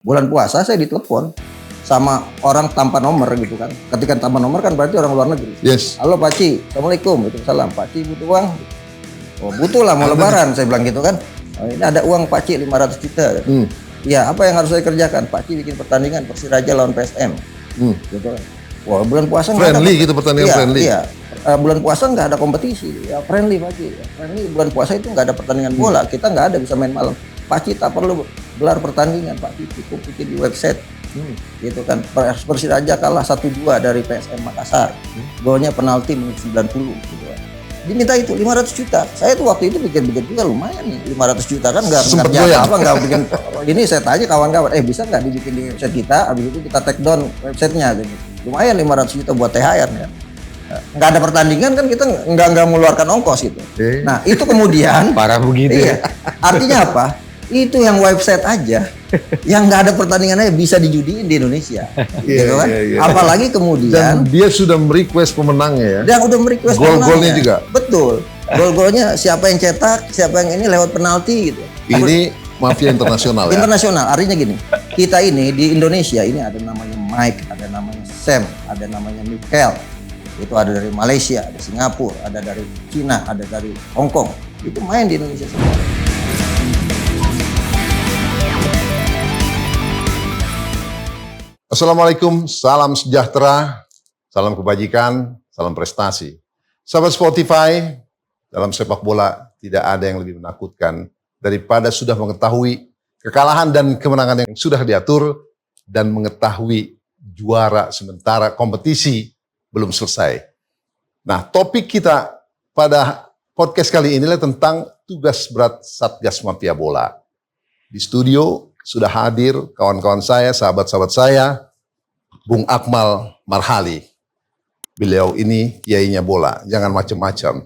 Bulan puasa saya ditelepon sama orang tanpa nomor gitu kan. Ketika tanpa nomor kan berarti orang luar negeri. Yes. Halo Pak Ci, Assalamualaikum. Waalaikumsalam. Pak Ci butuh uang? Oh butuh lah, mau lebaran. Saya bilang gitu kan. Oh, ini ada uang Pak Ci 500 juta. Ya apa yang harus saya kerjakan? Pak Ci bikin pertandingan Persiraja lawan PSM. Gitu kan. Wah bulan puasa friendly gitu, pertandingan friendly. Iya. Bulan puasa nggak ada kompetisi. Ya friendly Pak Ci. Friendly bulan puasa itu nggak ada pertandingan bola. Kita nggak ada bisa main malam. Pak Ci tak perlu gelar pertandingan, Pak Ci cukup bikin di website. Gitu kan. Persiraja kalah 1-2 dari PSM Makassar. Golnya penalti menit 90 gitu kan. Diminta itu 500 juta. Saya tuh waktu itu bikin juga lumayan nih. 500 juta kan nggak kerja apa nggak bikin. Ini saya tanya kawan-kawan, bisa nggak dibikin di website kita? Habis itu kita take down websitenya gitu. Lumayan 500 juta buat THR ya. Nggak ada pertandingan kan kita nggak mengeluarkan ongkos gitu. Nah itu kemudian parah begitu. Iya. Artinya apa? Itu yang website aja, yang nggak ada pertandingannya bisa dijudiin di Indonesia, gitu kan? Apalagi kemudian dan dia sudah merequest pemenangnya ya. Dia udah merequest gol-golnya juga. Betul. Gol-golnya siapa yang cetak, siapa yang ini lewat penalti gitu. Ini mafia internasional ya. Internasional. Artinya gini, kita ini di Indonesia ini ada namanya Mike, ada namanya Sam, ada namanya Michael. Itu ada dari Malaysia, ada Singapura, ada dari Cina, ada dari Hong Kong. Itu main di Indonesia semua. Assalamualaikum, salam sejahtera, salam kebajikan, salam prestasi. Sahabat Spotify, dalam sepak bola tidak ada yang lebih menakutkan daripada sudah mengetahui kekalahan dan kemenangan yang sudah diatur dan mengetahui juara sementara kompetisi belum selesai. Nah, topik kita pada podcast kali ini adalah tentang tugas berat Satgas Mafia Bola. Di studio sudah hadir kawan-kawan saya, sahabat-sahabat saya, Bung Akmal Marhali. Beliau ini kiainya bola, jangan macam-macam.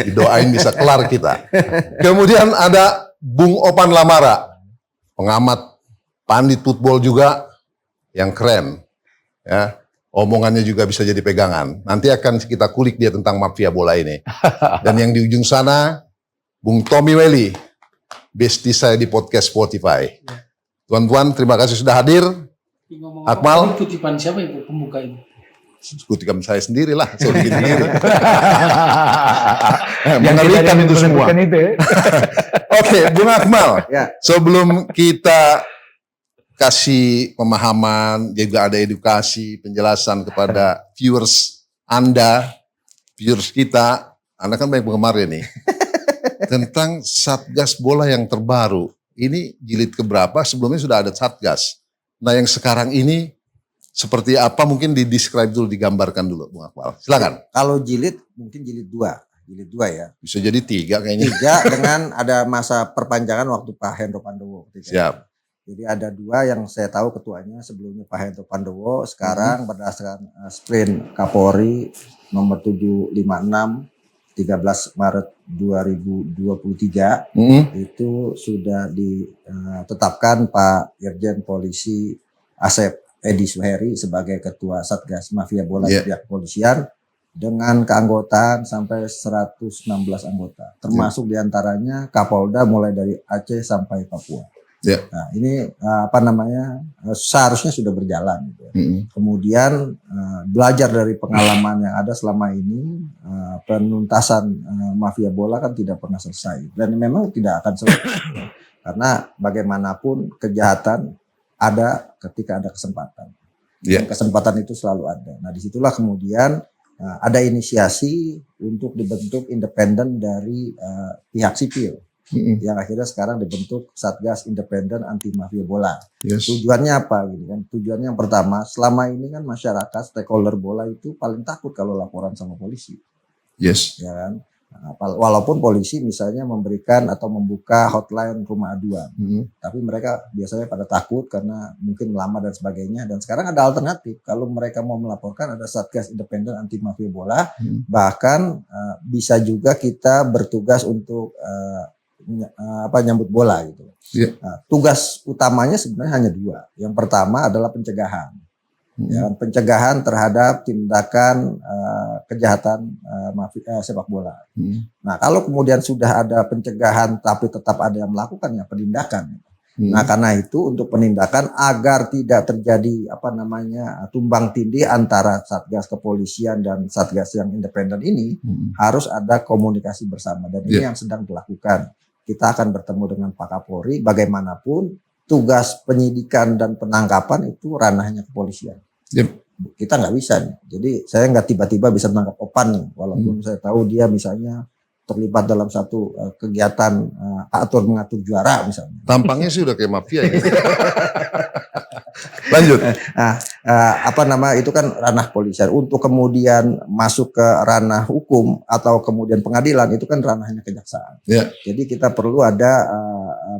Didoain bisa kelar kita. Kemudian ada Bung Opan Lamara, pengamat pandit football juga yang keren. Ya, omongannya juga bisa jadi pegangan. Nanti akan kita kulik dia tentang mafia bola ini. Dan yang di ujung sana, Bung Tommy Welly, bestie saya di podcast Spotify. Tuan-tuan, terima kasih sudah hadir. Akmal. Kutipan siapa itu pembuka ini? Kutipan saya sendiri lah. Saya bikin sendiri. Yang mengerikan itu semua. Itu, ya. Oke, Bung Akmal. Ya. Sebelum kita kasih pemahaman, juga ada edukasi, penjelasan kepada viewers Anda, viewers kita. Anda kan banyak penggemar nih. Tentang Satgas Bola yang terbaru. Ini jilid keberapa? Sebelumnya sudah ada Satgas. Nah yang sekarang ini seperti apa, mungkin di-describe dulu, digambarkan dulu Bung Akmal. Silakan. Kalau jilid mungkin jilid 2 ya. Bisa jadi 3 kayaknya. 3 dengan ada masa perpanjangan waktu Pak Hendro Pandowo. Siap. Jadi ada 2 yang saya tahu ketuanya sebelumnya Pak Hendro Pandowo, sekarang berdasarkan sprint Kapolri nomor 756 13 Maret 2023 itu sudah ditetapkan Pak Irjen Polisi Asep Edi Suheri sebagai Ketua Satgas Mafia Bola di pihak kepolisian dengan keanggotaan sampai 116 anggota, termasuk diantaranya Kapolda mulai dari Aceh sampai Papua. Nah ini seharusnya sudah berjalan gitu. Kemudian belajar dari pengalaman yang ada selama ini, penuntasan mafia bola kan tidak pernah selesai dan memang tidak akan selesai karena bagaimanapun kejahatan ada ketika ada kesempatan. Kesempatan itu selalu ada. Nah disitulah kemudian ada inisiasi untuk dibentuk independen dari pihak sipil. Yang akhirnya sekarang dibentuk Satgas Independen Anti Mafia Bola. Tujuannya apa gitu kan? Tujuannya yang pertama, selama ini kan masyarakat stakeholder bola itu paling takut kalau laporan sama polisi. Ya kan? Nah, walaupun polisi misalnya memberikan atau membuka hotline rumah aduan, tapi mereka biasanya pada takut karena mungkin lama dan sebagainya. Dan sekarang ada alternatif, kalau mereka mau melaporkan ada Satgas Independen Anti Mafia Bola, bahkan bisa juga kita bertugas untuk nyambut bola gitu. Nah, tugas utamanya sebenarnya hanya 2. Yang pertama adalah pencegahan. Pencegahan terhadap tindakan kejahatan sepak bola. Nah, kalau kemudian sudah ada pencegahan tapi tetap ada yang melakukan ya penindakan. Nah, karena itu untuk penindakan agar tidak terjadi tumbang tindih antara Satgas kepolisian dan Satgas yang independen ini, harus ada komunikasi bersama, dan ini yang sedang dilakukan. Kita akan bertemu dengan Pak Kapolri. Bagaimanapun tugas penyidikan dan penangkapan itu ranahnya kepolisian. Kita nggak bisa nih. Jadi saya nggak tiba-tiba bisa menangkap Opan nih, walaupun saya tahu dia misalnya terlibat dalam satu kegiatan atur mengatur juara misalnya. Tampangnya sih udah kayak mafia ya. Lanjut. Itu kan ranah polisian. Untuk kemudian masuk ke ranah hukum atau kemudian pengadilan, itu kan ranahnya kejaksaan. Jadi kita perlu ada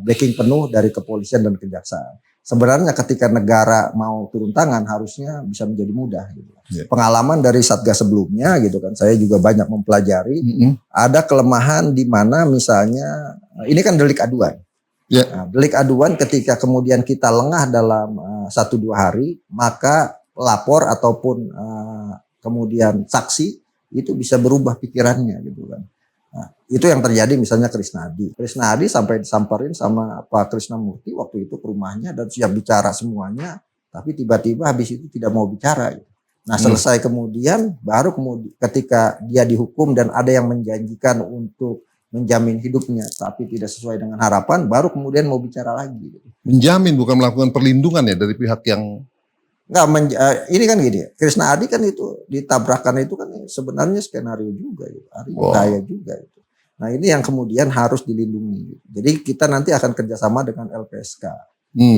backing penuh dari kepolisian dan kejaksaan. Sebenarnya ketika negara mau turun tangan harusnya bisa menjadi mudah gitu. Pengalaman dari Satgas sebelumnya gitu kan, saya juga banyak mempelajari. Ada kelemahan di mana misalnya ini kan delik aduan. Nah, delik aduan ketika kemudian kita lengah dalam 1-2 hari, maka pelapor ataupun kemudian saksi itu bisa berubah pikirannya gitu kan. Nah, itu yang terjadi misalnya Krisnadi. Krisnadi sampai disamperin sama Pak Krisnamurti waktu itu ke rumahnya dan siap bicara semuanya, tapi tiba-tiba habis itu tidak mau bicara. Nah, selesai kemudian ketika dia dihukum dan ada yang menjanjikan untuk menjamin hidupnya tapi tidak sesuai dengan harapan, baru kemudian mau bicara lagi. Menjamin, bukan melakukan perlindungan ya dari pihak yang ini kan gini, Krisnadi kan itu ditabrakan itu kan sebenarnya skenario juga gitu. Bahaya juga itu. Nah, ini yang kemudian harus dilindungi. Jadi kita nanti akan kerjasama dengan LPSK,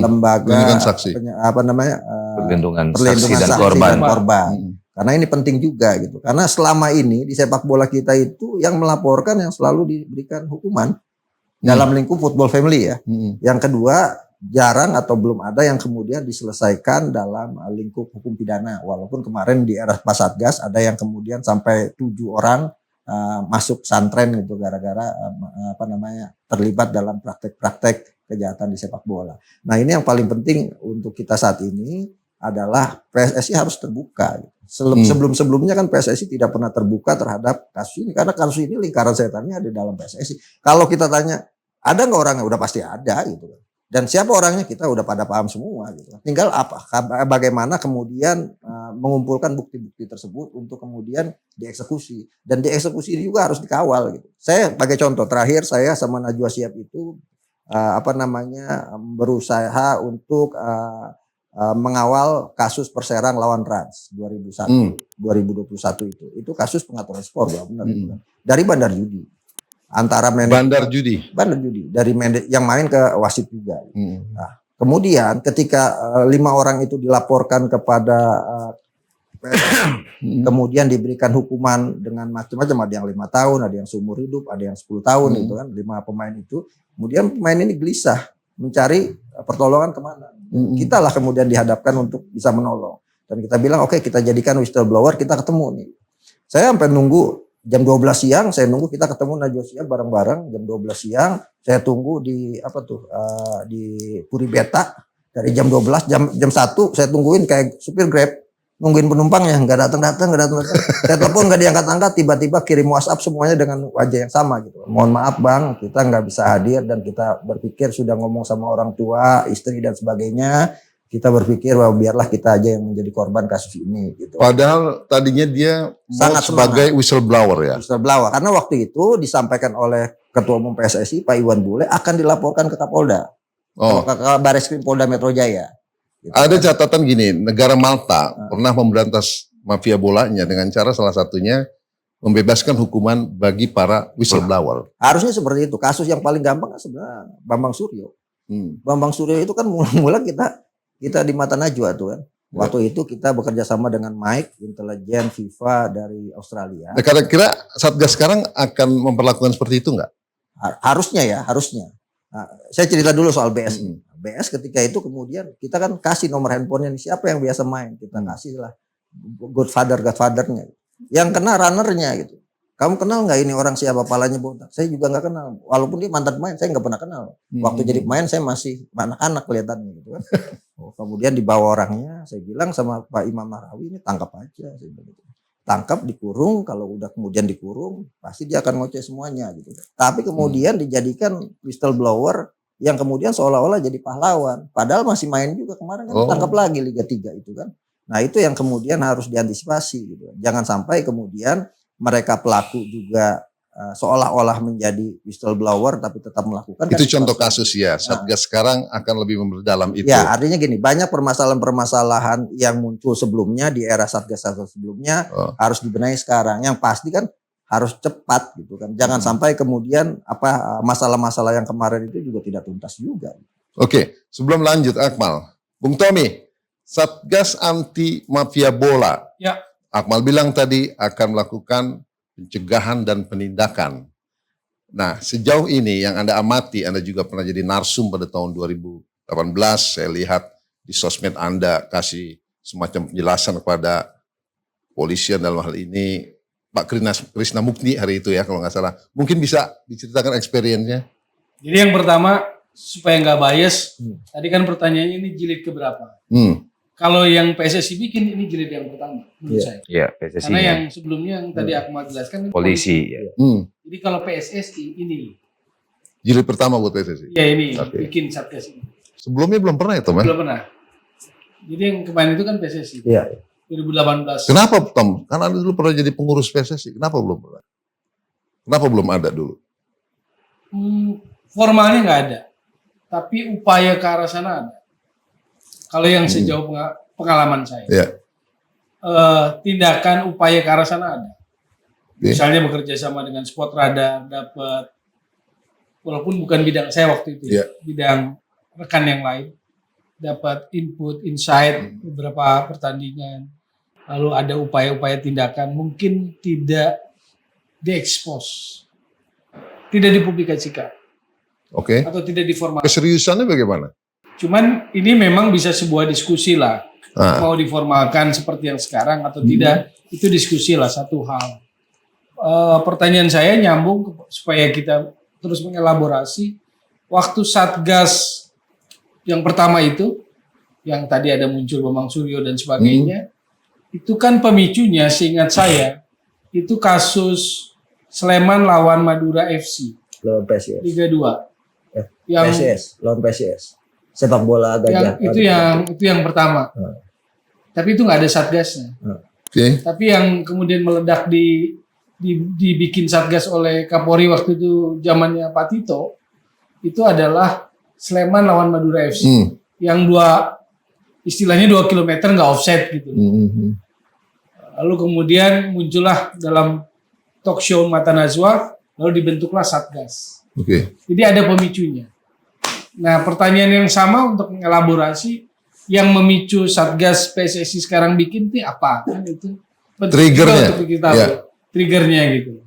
lembaga perlindungan saksi dan korban. Karena ini penting juga gitu. Karena selama ini di sepak bola kita itu yang melaporkan yang selalu diberikan hukuman dalam lingkup football family ya. Yang kedua, jarang atau belum ada yang kemudian diselesaikan dalam lingkup hukum pidana. Walaupun kemarin di era Pak Satgas ada yang kemudian sampai 7 orang masuk santren gitu gara-gara terlibat dalam praktek-praktek kejahatan di sepak bola. Nah, ini yang paling penting untuk kita saat ini adalah PSSI harus terbuka. Sebelum-sebelumnya kan PSSI tidak pernah terbuka terhadap kasus ini karena kasus ini lingkaran setannya ada dalam PSSI. Kalau kita tanya ada nggak orangnya, udah pasti ada gitu. Dan siapa orangnya kita udah pada paham semua gitu. Tinggal bagaimana kemudian mengumpulkan bukti-bukti tersebut untuk kemudian dieksekusi. Dan dieksekusi juga harus dikawal gitu. Saya sebagai contoh terakhir saya sama Najwa Shihab itu berusaha untuk mengawal kasus Perserang lawan Rans 2021 itu kasus pengaturan skor benar dari bandar judi. Antara bandar judi dari yang main ke wasit juga. Nah, kemudian ketika 5 orang itu dilaporkan kepada kemudian diberikan hukuman dengan macam-macam, ada yang 5 tahun, ada yang seumur hidup, ada yang 10 tahun itu kan 5 pemain itu. Kemudian pemain ini gelisah mencari pertolongan kemana. Kita lah kemudian dihadapkan untuk bisa menolong. Dan kita bilang oke, kita jadikan whistleblower, kita ketemu nih. Saya sampai nunggu jam 12 siang, saya nunggu kita ketemu Najwa Shihab bareng-bareng jam 12 siang. Saya tunggu di di Puri Beta dari jam 12, jam 1 saya tungguin kayak supir Grab, nungguin penumpangnya nggak datang. Saya telepon nggak diangkat-angkat, tiba-tiba kirim WhatsApp semuanya dengan wajah yang sama gitu. Mohon maaf Bang, kita nggak bisa hadir dan kita berpikir sudah ngomong sama orang tua, istri dan sebagainya. Kita berpikir bahwa biarlah kita aja yang menjadi korban kasus ini gitu. Padahal tadinya dia sangat sebagai whistleblower ya. Whistleblower. Karena waktu itu disampaikan oleh Ketua Umum PSSI Pak Iwan Bule akan dilaporkan ke Kapolda. Ke Bareskrim Polda Metro Jaya. Gitu. Ada catatan gini, negara Malta pernah memberantas mafia bolanya dengan cara salah satunya membebaskan hukuman bagi para whistleblower. Harusnya seperti itu. Kasus yang paling gampang kan sebenarnya Bambang Suryo. Bambang Suryo itu kan mula-mula kita di mata Najwa tuh kan. Waktu itu kita bekerja sama dengan Mike, intelijen FIFA dari Australia. Nah, kira-kira Satgas sekarang akan memperlakukan seperti itu nggak? Harusnya ya, harusnya. Nah, saya cerita dulu soal BS ini. BS ketika itu kemudian kita kan kasih nomor handphonenya nih, siapa yang biasa main. Kita kasih lah godfathernya. Yang kena runnernya gitu. Kamu kenal nggak ini orang siapa, palanya botak? Saya juga nggak kenal. Walaupun dia mantan pemain, saya nggak pernah kenal. Waktu jadi pemain saya masih anak-anak kelihatannya gitu kan. Kemudian dibawa orangnya, saya bilang sama Pak Imam Nahrawi, ini tangkap aja. Saya bilang gitu. Tangkap, dikurung. Kalau udah kemudian dikurung, pasti dia akan ngoceh semuanya gitu. Tapi kemudian dijadikan whistleblower yang kemudian seolah-olah jadi pahlawan. Padahal masih main juga kemarin kan tangkap lagi Liga 3 itu kan. Nah itu yang kemudian harus diantisipasi gitu. Jangan sampai kemudian mereka pelaku juga seolah-olah menjadi whistleblower tapi tetap melakukan. Itu contoh kasus ya. Satgas sekarang akan lebih memperdalam itu. Ya artinya gini, banyak permasalahan-permasalahan yang muncul sebelumnya di era Satgas sebelumnya harus dibenahi sekarang. Yang pasti kan harus cepat gitu kan. Jangan sampai kemudian masalah-masalah yang kemarin itu juga tidak tuntas juga. Oke, sebelum lanjut Akmal, Bung Tommy, Satgas anti mafia bola. Ya. Akmal bilang tadi akan melakukan pencegahan dan penindakan. Nah, sejauh ini yang Anda amati, Anda juga pernah jadi narsum pada tahun 2018, saya lihat di sosmed Anda kasih semacam penjelasan kepada polisian dalam hal ini, Pak Krishna Mukti hari itu ya kalau nggak salah. Mungkin bisa diceritakan experience-nya. Jadi yang pertama, supaya nggak bias, tadi kan pertanyaannya ini jilid keberapa? Kalau yang PSSI bikin ini jilid yang pertama menurut saya. Iya, PSSI. Karena yang sebelumnya yang tadi aku mau jelaskan polisi. Ya. Jadi kalau PSSI ini Jilid pertama buat PSSI. ya ini bikin Satgas ini. Sebelumnya belum pernah ya Tom ya? Belum pernah. Jadi yang kemarin itu kan PSSI. Iya. 2018. Kenapa Tom? Karena Anda dulu pernah jadi pengurus PSSI. Kenapa belum pernah? Kenapa belum ada dulu? Formalnya nggak ada. Tapi upaya ke arah sana ada. Kalau yang sejauh pengalaman saya. Ya. Tindakan upaya ke arah sana ada. Oke. Misalnya bekerja sama dengan Spot Radar, dapat, walaupun bukan bidang saya waktu itu, bidang rekan yang lain, dapat input, insight, beberapa pertandingan, lalu ada upaya-upaya tindakan, mungkin tidak diekspos, tidak dipublikasikan, Oke. atau tidak diformalkan. Keseriusannya bagaimana? Cuman ini memang bisa sebuah diskusi lah, mau diformalkan seperti yang sekarang atau tidak, itu diskusi lah satu hal. Pertanyaan saya nyambung supaya kita terus mengelaborasi. Waktu Satgas yang pertama itu, yang tadi ada muncul Bambang Suryo dan sebagainya, itu kan pemicunya seingat saya, itu kasus Sleman lawan Madura FC. Lawan PSIS. Liga 2. Yang PSIS, lawan PSIS. Sepak bola gajah. Itu yang pertama. Tapi itu nggak ada Satgasnya. Oke. Tapi yang kemudian meledak dibikin Satgas oleh Kapolri waktu itu zamannya Pak Tito, itu adalah Sleman lawan Madura FC. Yang istilahnya 2 kilometer nggak offset gitu. Lalu kemudian muncullah dalam talk show Mata Najwa, lalu dibentuklah Satgas. Oke. Jadi ada pemicunya. Nah, pertanyaan yang sama untuk mengelaborasi yang memicu Satgas PSSI sekarang bikin itu apa? Kan itu Triggernya. untuk kita triggernya gitu.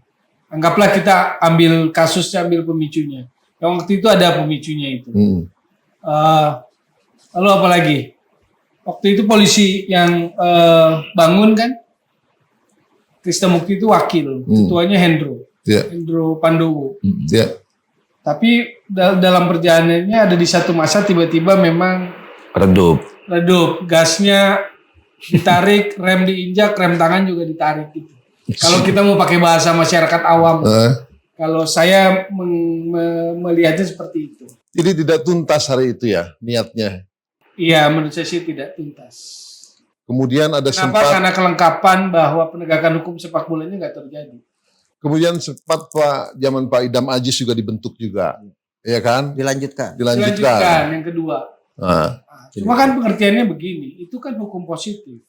Anggaplah kita ambil kasusnya, ambil pemicunya. Yang waktu itu ada pemicunya itu. Lalu apa lagi? Waktu itu polisi yang bangun kan, Krishna Mukti itu wakil, ketuanya Hendro Pandowo. Tapi dalam perjalanannya ada di satu masa tiba-tiba memang redup, gasnya ditarik, rem diinjak, rem tangan juga ditarik gitu. Kalau kita mau pakai bahasa masyarakat awam, kalau saya melihatnya seperti itu. Jadi tidak tuntas hari itu ya niatnya. Iya, menurut saya sih tidak tuntas. Kemudian ada Karena kelengkapan bahwa penegakan hukum sepak bolanya nggak terjadi. Kemudian sempat zaman Pak Idam Aziz juga dibentuk juga, ya kan? Dilanjutkan Yang kedua. Cuma kan pengertiannya begini, itu kan hukum positif.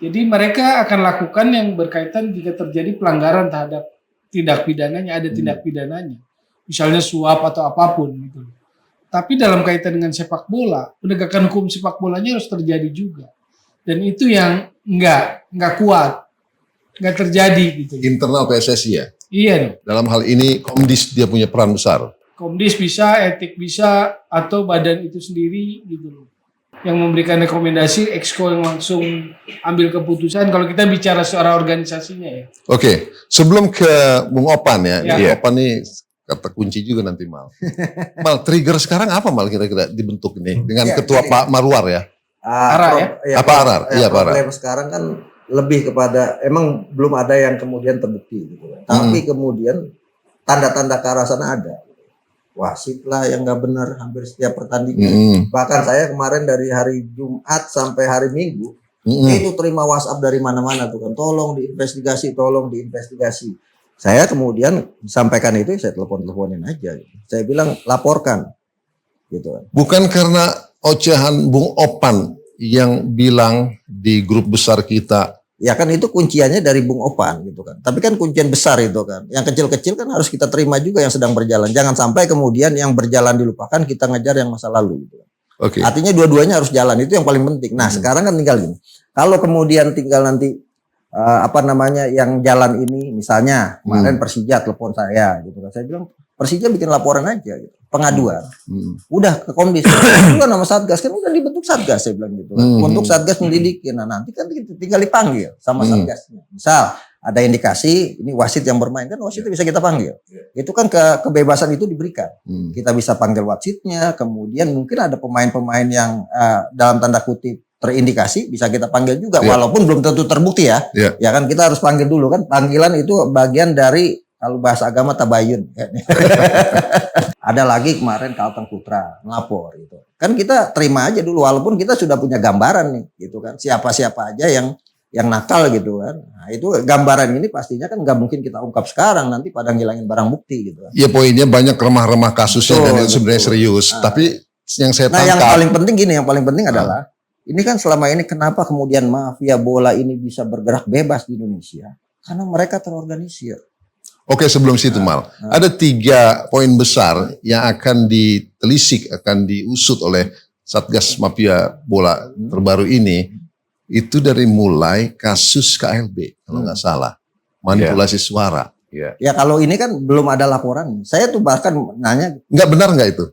Jadi mereka akan lakukan yang berkaitan jika terjadi pelanggaran terhadap tindak pidananya, ada tindak pidananya. Misalnya suap atau apapun gitu. Tapi dalam kaitan dengan sepak bola, penegakan hukum sepak bolanya harus terjadi juga. Dan itu yang enggak kuat. Nggak terjadi gitu. Internal PSSI ya? Iya dong. Dalam hal ini Komdis dia punya peran besar. Komdis bisa, etik bisa, atau badan itu sendiri gitu loh. Yang memberikan rekomendasi, Exco yang langsung ambil keputusan kalau kita bicara secara organisasinya ya. Oke, sebelum ke Bung Opan ya. Ya. Opan nih kata kunci juga nanti Mal. Mal, trigger sekarang apa Mal kira-kira dibentuk ini? Dengan Ketua Pak Marwar ya? Arar ya? Apa Arar? Iya Pak Arar. Problem sekarang kan lebih kepada emang belum ada yang kemudian terbukti gitu. Tapi kemudian tanda-tanda ke arah sana ada. wasit lah yang nggak benar hampir setiap pertandingan. Bahkan saya kemarin dari hari Jumat sampai hari Minggu itu terima WhatsApp dari mana-mana tuh kan, tolong diinvestigasi. Saya kemudian sampaikan itu, saya teleponin aja. Saya bilang laporkan, gitu kan. Bukan karena ocehan Bung Opan yang bilang di grup besar kita. Ya kan itu kunciannya dari Bung Opan gitu kan. Tapi kan kuncian besar itu kan. Yang kecil-kecil kan harus kita terima juga yang sedang berjalan. Jangan sampai kemudian yang berjalan dilupakan, kita ngejar yang masa lalu gitu kan. Oke. Artinya dua-duanya harus jalan, itu yang paling penting. Nah, sekarang kan tinggal gini. Kalau kemudian tinggal nanti yang jalan ini, misalnya kemarin Persija telepon saya gitu kan. Saya bilang Persija bikin laporan aja gitu. Pengaduan. Udah ke Komdis. Itu nama Satgas kan udah dibentuk Satgas, saya bilang gitu. Untuk Satgas menyelidiki. Nah, nanti kan tinggal dipanggil sama Satgasnya. Misal ada indikasi ini wasit yang bermain, kan wasitnya bisa kita panggil. Itu kan kebebasan itu diberikan. Kita bisa panggil wasitnya, kemudian mungkin ada pemain-pemain yang dalam tanda kutip terindikasi bisa kita panggil juga, walaupun belum tentu terbukti ya. Ya kan kita harus panggil dulu kan. Panggilan itu bagian dari, kalau bahasa agama, tabayun. Ada lagi kemarin Kalteng Putra ngelapor gitu. Kan kita terima aja dulu, walaupun kita sudah punya gambaran nih gitu kan. Siapa-siapa aja yang nakal gitu kan. Nah, itu gambaran ini pastinya kan nggak mungkin kita ungkap sekarang, nanti pada ngilangin barang bukti gitu kan. Iya, poinnya banyak remah-remah kasusnya dan itu sebenarnya serius. Nah, tapi yang saya tangkap. Nah, yang paling penting gini, adalah ini kan selama ini kenapa kemudian mafia bola ini bisa bergerak bebas di Indonesia? Karena mereka terorganisir. Oke, sebelum situ Mal, ada 3 poin besar yang akan ditelisik, akan diusut oleh Satgas Mafia Bola terbaru ini. Itu dari mulai kasus KLB, kalau nggak salah, manipulasi suara. Ya kalau ini kan belum ada laporan. Saya tuh bahkan nanya, nggak benar nggak itu?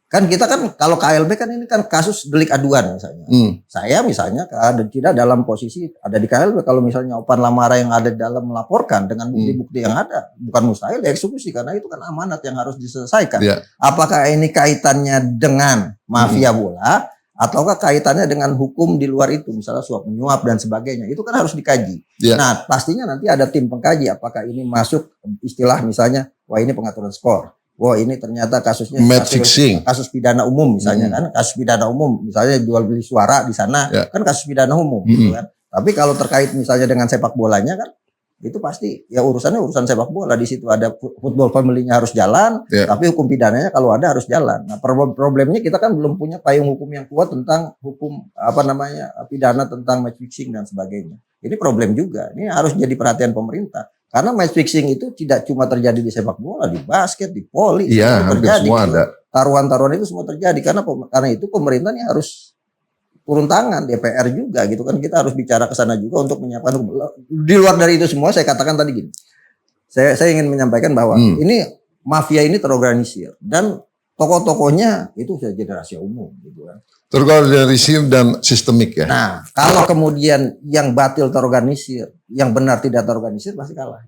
Kan kita kan kalau KLB kan ini kan kasus delik aduan misalnya. Saya misalnya tidak dalam posisi ada di KLB, kalau misalnya Opan Lamara yang ada di dalam melaporkan dengan bukti-bukti yang ada, bukan mustahil dieksekusi karena itu kan amanat yang harus diselesaikan. Apakah ini kaitannya dengan mafia bola ataukah kaitannya dengan hukum di luar itu, misalnya suap menyuap dan sebagainya, itu kan harus dikaji. Nah, pastinya nanti ada tim pengkaji apakah ini masuk istilah misalnya, wah ini pengaturan skor. Wah ini ternyata kasusnya kasus pidana umum misalnya kan, kasus pidana umum misalnya jual beli suara di sana kan kasus pidana umum gitu kan. Tapi kalau terkait misalnya dengan sepak bolanya kan itu pasti ya urusannya urusan sepak bola, di situ ada football family-nya harus jalan, tapi hukum pidananya kalau ada harus jalan. Nah, problemnya kita kan belum punya payung hukum yang kuat tentang hukum pidana tentang match fixing dan sebagainya. Ini problem juga. Ini harus jadi perhatian pemerintah. Karena match fixing itu tidak cuma terjadi di sepak bola, di basket, di voli, terjadi. Semua ada. Taruhan-taruhan itu semua terjadi karena itu pemerintah ini harus turun tangan, DPR juga gitu kan. Kita harus bicara ke sana juga untuk menyiapkan hukum. Di luar dari itu semua saya katakan tadi gini. Saya ingin menyampaikan bahwa ini mafia ini terorganisir dan tokoh-tokohnya itu sudah jadi rahasia umum gitu kan. Terorganisir dan sistemik ya. Nah, kalau kemudian yang batil terorganisir, yang benar tidak terorganisir pasti kalah.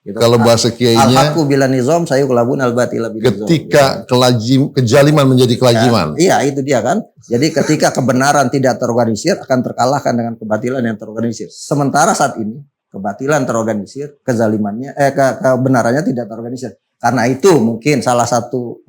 Gitu. Kalau bahasa kiainya, al-haqqu bila nizam sayuqlabun al-batila bila nizam. Ketika kejaliman menjadi kelajiman. Iya, itu dia kan. Jadi ketika kebenaran tidak terorganisir akan terkalahkan dengan kebatilan yang terorganisir. Sementara saat ini kebatilan terorganisir, kezalimannya kebenarannya tidak terorganisir. Karena itu mungkin salah satu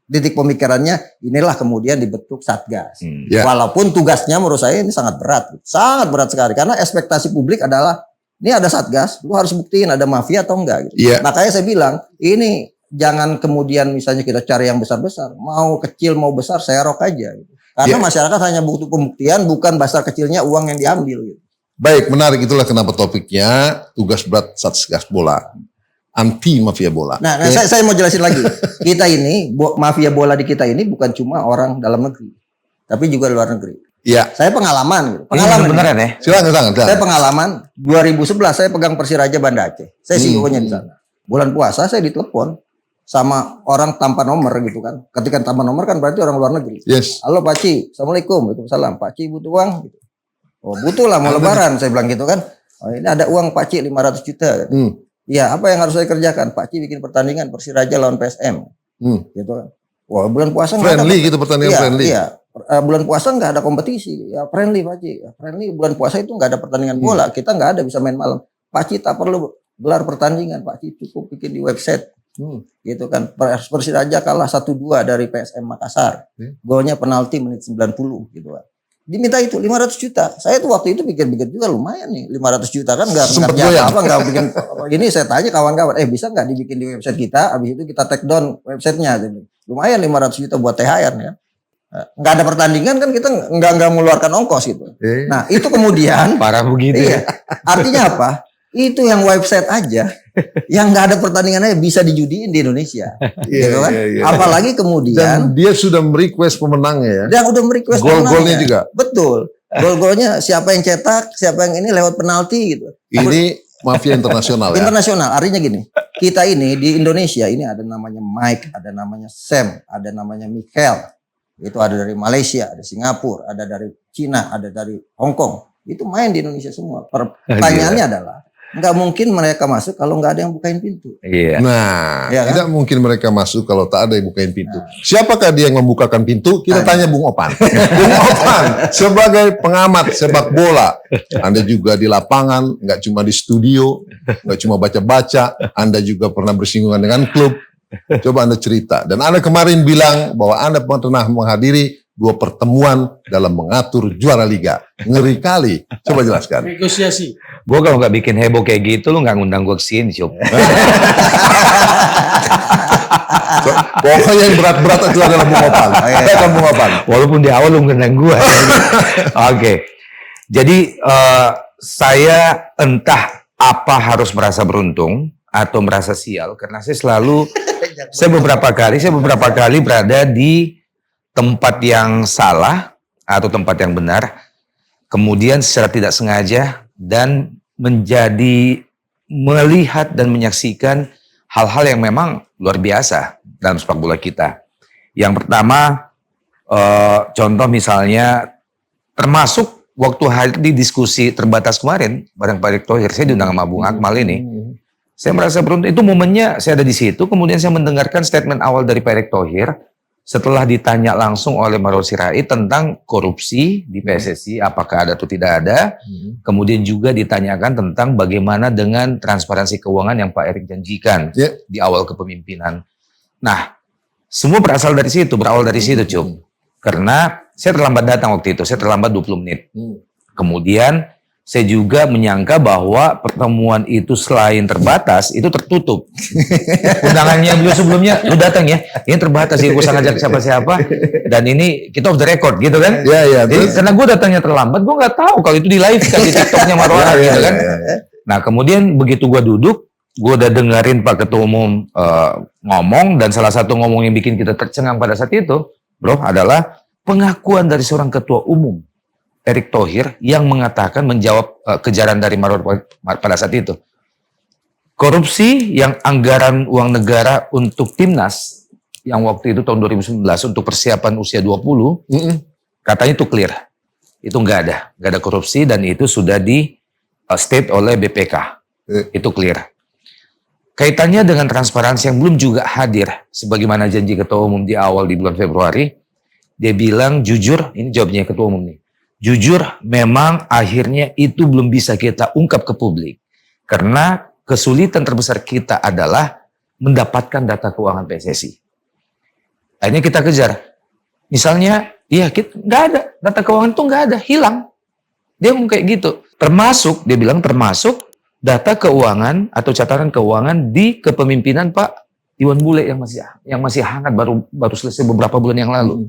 titik pemikirannya inilah kemudian dibentuk Satgas. Walaupun tugasnya menurut saya ini sangat berat sekali karena ekspektasi publik adalah ini ada Satgas, lu harus buktiin ada mafia atau enggak gitu. Makanya saya bilang ini jangan kemudian misalnya kita cari yang besar-besar, mau kecil mau besar serok aja gitu. Karena masyarakat hanya butuh pembuktian, bukan besar kecilnya uang yang diambil gitu. Baik, menarik, itulah kenapa topiknya tugas berat Satgas Bola. Anti mafia bola. Nah, saya mau jelasin lagi. Kita ini mafia bola di kita ini bukan cuma orang dalam negeri, tapi juga luar negeri. Iya. Saya pengalaman. Beneran ya? Silakan. Saya pengalaman 2011 saya pegang Persiraja Banda Aceh. Saya CEO-nya di sana. Bulan puasa saya ditelepon sama orang tanpa nomor gitu kan. Ketika tanpa nomor kan berarti orang luar negeri. Yes. Halo Pak Ci, Assalamualaikum. Waalaikumsalam. Pak Ci butuh uang gitu. Oh, butuh lah mau lebaran saya bilang gitu kan. Oh, ini ada uang Pak Ci 500 juta gitu. Ya, apa yang harus saya kerjakan? Pak Ci bikin pertandingan Persiraja lawan PSM. Gitu kan. Wah, bulan puasa friendly gitu, pertandingan friendly. Iya. Bulan puasa nggak ada kompetisi. Ya friendly Pak Ci. Ya, friendly bulan puasa itu nggak ada pertandingan bola. Kita nggak ada bisa main malam. Pak Ci tak perlu gelar pertandingan. Pak Ci cukup bikin di website Gitu kan. Persiraja kalah 1-2 dari PSM Makassar. Golnya penalti menit 90 gitu kan. Diminta itu 500 juta. Saya tuh waktu itu pikir-pikir juga lumayan nih 500 juta kan nggak nggak bikin ini. Saya tanya kawan-kawan, bisa nggak dibikin di website kita? Habis itu kita take down websitenya. Lumayan 500 juta buat THR ya. Nggak ada pertandingan kan kita nggak mengeluarkan ongkos gitu. Nah itu kemudian parah begitu. Iya. Artinya apa? Itu yang website aja, yang nggak ada pertandingannya bisa dijudiin di Indonesia, gitu kan? Apalagi kemudian dan dia sudah merequest pemenangnya ya. Dan udah merequest gol-golnya juga. Betul. Gol-golnya siapa yang cetak, siapa yang ini lewat penalti gitu. Ini mafia internasional ya. Internasional. Artinya gini, kita ini di Indonesia ini ada namanya Mike, ada namanya Sam, ada namanya Michael. Itu ada dari Malaysia, ada Singapura, ada dari Cina, ada dari Hong Kong. Itu main di Indonesia semua. Pertanyaannya adalah nggak mungkin mereka masuk kalau nggak ada yang bukain pintu. Nah, ya kan? Tidak mungkin mereka masuk kalau tak ada yang bukain pintu. Siapakah dia yang membukakan pintu? Kita tanya Bung Opan. Bung Opan sebagai pengamat sepak bola, Anda juga di lapangan, nggak cuma di studio, nggak cuma baca-baca, Anda juga pernah bersinggungan dengan klub. Coba Anda cerita. Dan Anda kemarin bilang bahwa Anda pernah menghadiri 2 pertemuan dalam mengatur juara liga. Ngeri kali. Coba jelaskan. Negosiasi. Gue kalau nggak bikin heboh kayak gitu, lu nggak ngundang gue kesini, Cuk. Pokoknya yang berat-berat itu adalah Bung Opan. Bukan Bung Opan. Walaupun di awal lu ngundang gue. Oke. Jadi saya entah apa harus merasa beruntung atau merasa sial karena saya beberapa kali berada di tempat yang salah atau tempat yang benar, kemudian secara tidak sengaja dan melihat dan menyaksikan hal-hal yang memang luar biasa dalam sepak bola kita. Yang pertama, contoh misalnya, termasuk waktu di diskusi terbatas kemarin bareng Pak Erick Thohir, saya diundang sama Bung Akmal ini. Saya merasa beruntung, itu momennya saya ada di situ, kemudian saya mendengarkan statement awal dari Pak Erick Thohir, setelah ditanya langsung oleh Marwar Sirait tentang korupsi di PSSI, apakah ada atau tidak ada. Kemudian juga ditanyakan tentang bagaimana dengan transparansi keuangan yang Pak Erick janjikan di awal kepemimpinan. Nah, semua berawal dari situ, Cum. Karena saya terlambat datang waktu itu, saya terlambat 20 menit. Kemudian saya juga menyangka bahwa pertemuan itu selain terbatas, itu tertutup. Undangannya beliau sebelumnya, lu datang ya, ini terbatas ya, gue sangat ngajak siapa-siapa, dan ini kita off the record gitu kan. Jadi, karena gue datangnya terlambat, gue nggak tahu kalau itu di live kan di TikToknya Marwar gitu kan. Nah kemudian begitu gue duduk, gue udah dengerin Pak Ketua Umum ngomong, dan salah satu ngomong yang bikin kita tercengang pada saat itu, bro, adalah pengakuan dari seorang Ketua Umum Erick Thohir yang mengatakan menjawab kejaran dari Marwar pada saat itu. Korupsi yang anggaran uang negara untuk timnas yang waktu itu tahun 2019 untuk persiapan usia 20, katanya itu clear. Itu nggak ada korupsi dan itu sudah di state oleh BPK. Itu clear. Kaitannya dengan transparansi yang belum juga hadir sebagaimana janji Ketua Umum di awal di bulan Februari, dia bilang jujur, ini jawabnya Ketua Umum nih. Jujur, memang akhirnya itu belum bisa kita ungkap ke publik. Karena kesulitan terbesar kita adalah mendapatkan data keuangan PSSI. Akhirnya kita kejar. Misalnya, nggak ada. Data keuangan itu nggak ada, hilang. Dia ngomong kayak gitu. Dia bilang termasuk data keuangan atau catatan keuangan di kepemimpinan Pak Iwan Bule yang masih hangat, baru selesai beberapa bulan yang lalu.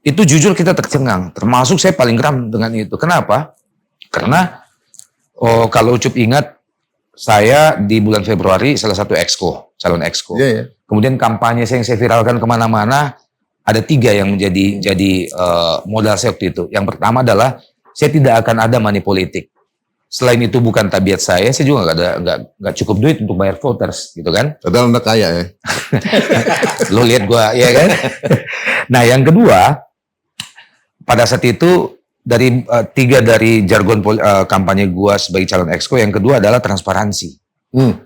Itu jujur kita tercengang, termasuk saya paling geram dengan itu. Kenapa? Karena kalau Ucup ingat, saya di bulan Februari salah satu calon exco. Kemudian kampanye yang saya viralkan kemana-mana, ada 3 yang menjadi modal saya waktu itu. Yang pertama adalah saya tidak akan ada money politik. Selain itu bukan tabiat saya juga nggak cukup duit untuk bayar voters, gitu kan? Padahal Anda kaya ya. Lo lihat gua, ya kan? Nah, yang kedua, pada saat itu dari 3 dari jargon kampanye gua sebagai calon exco, yang kedua adalah transparansi.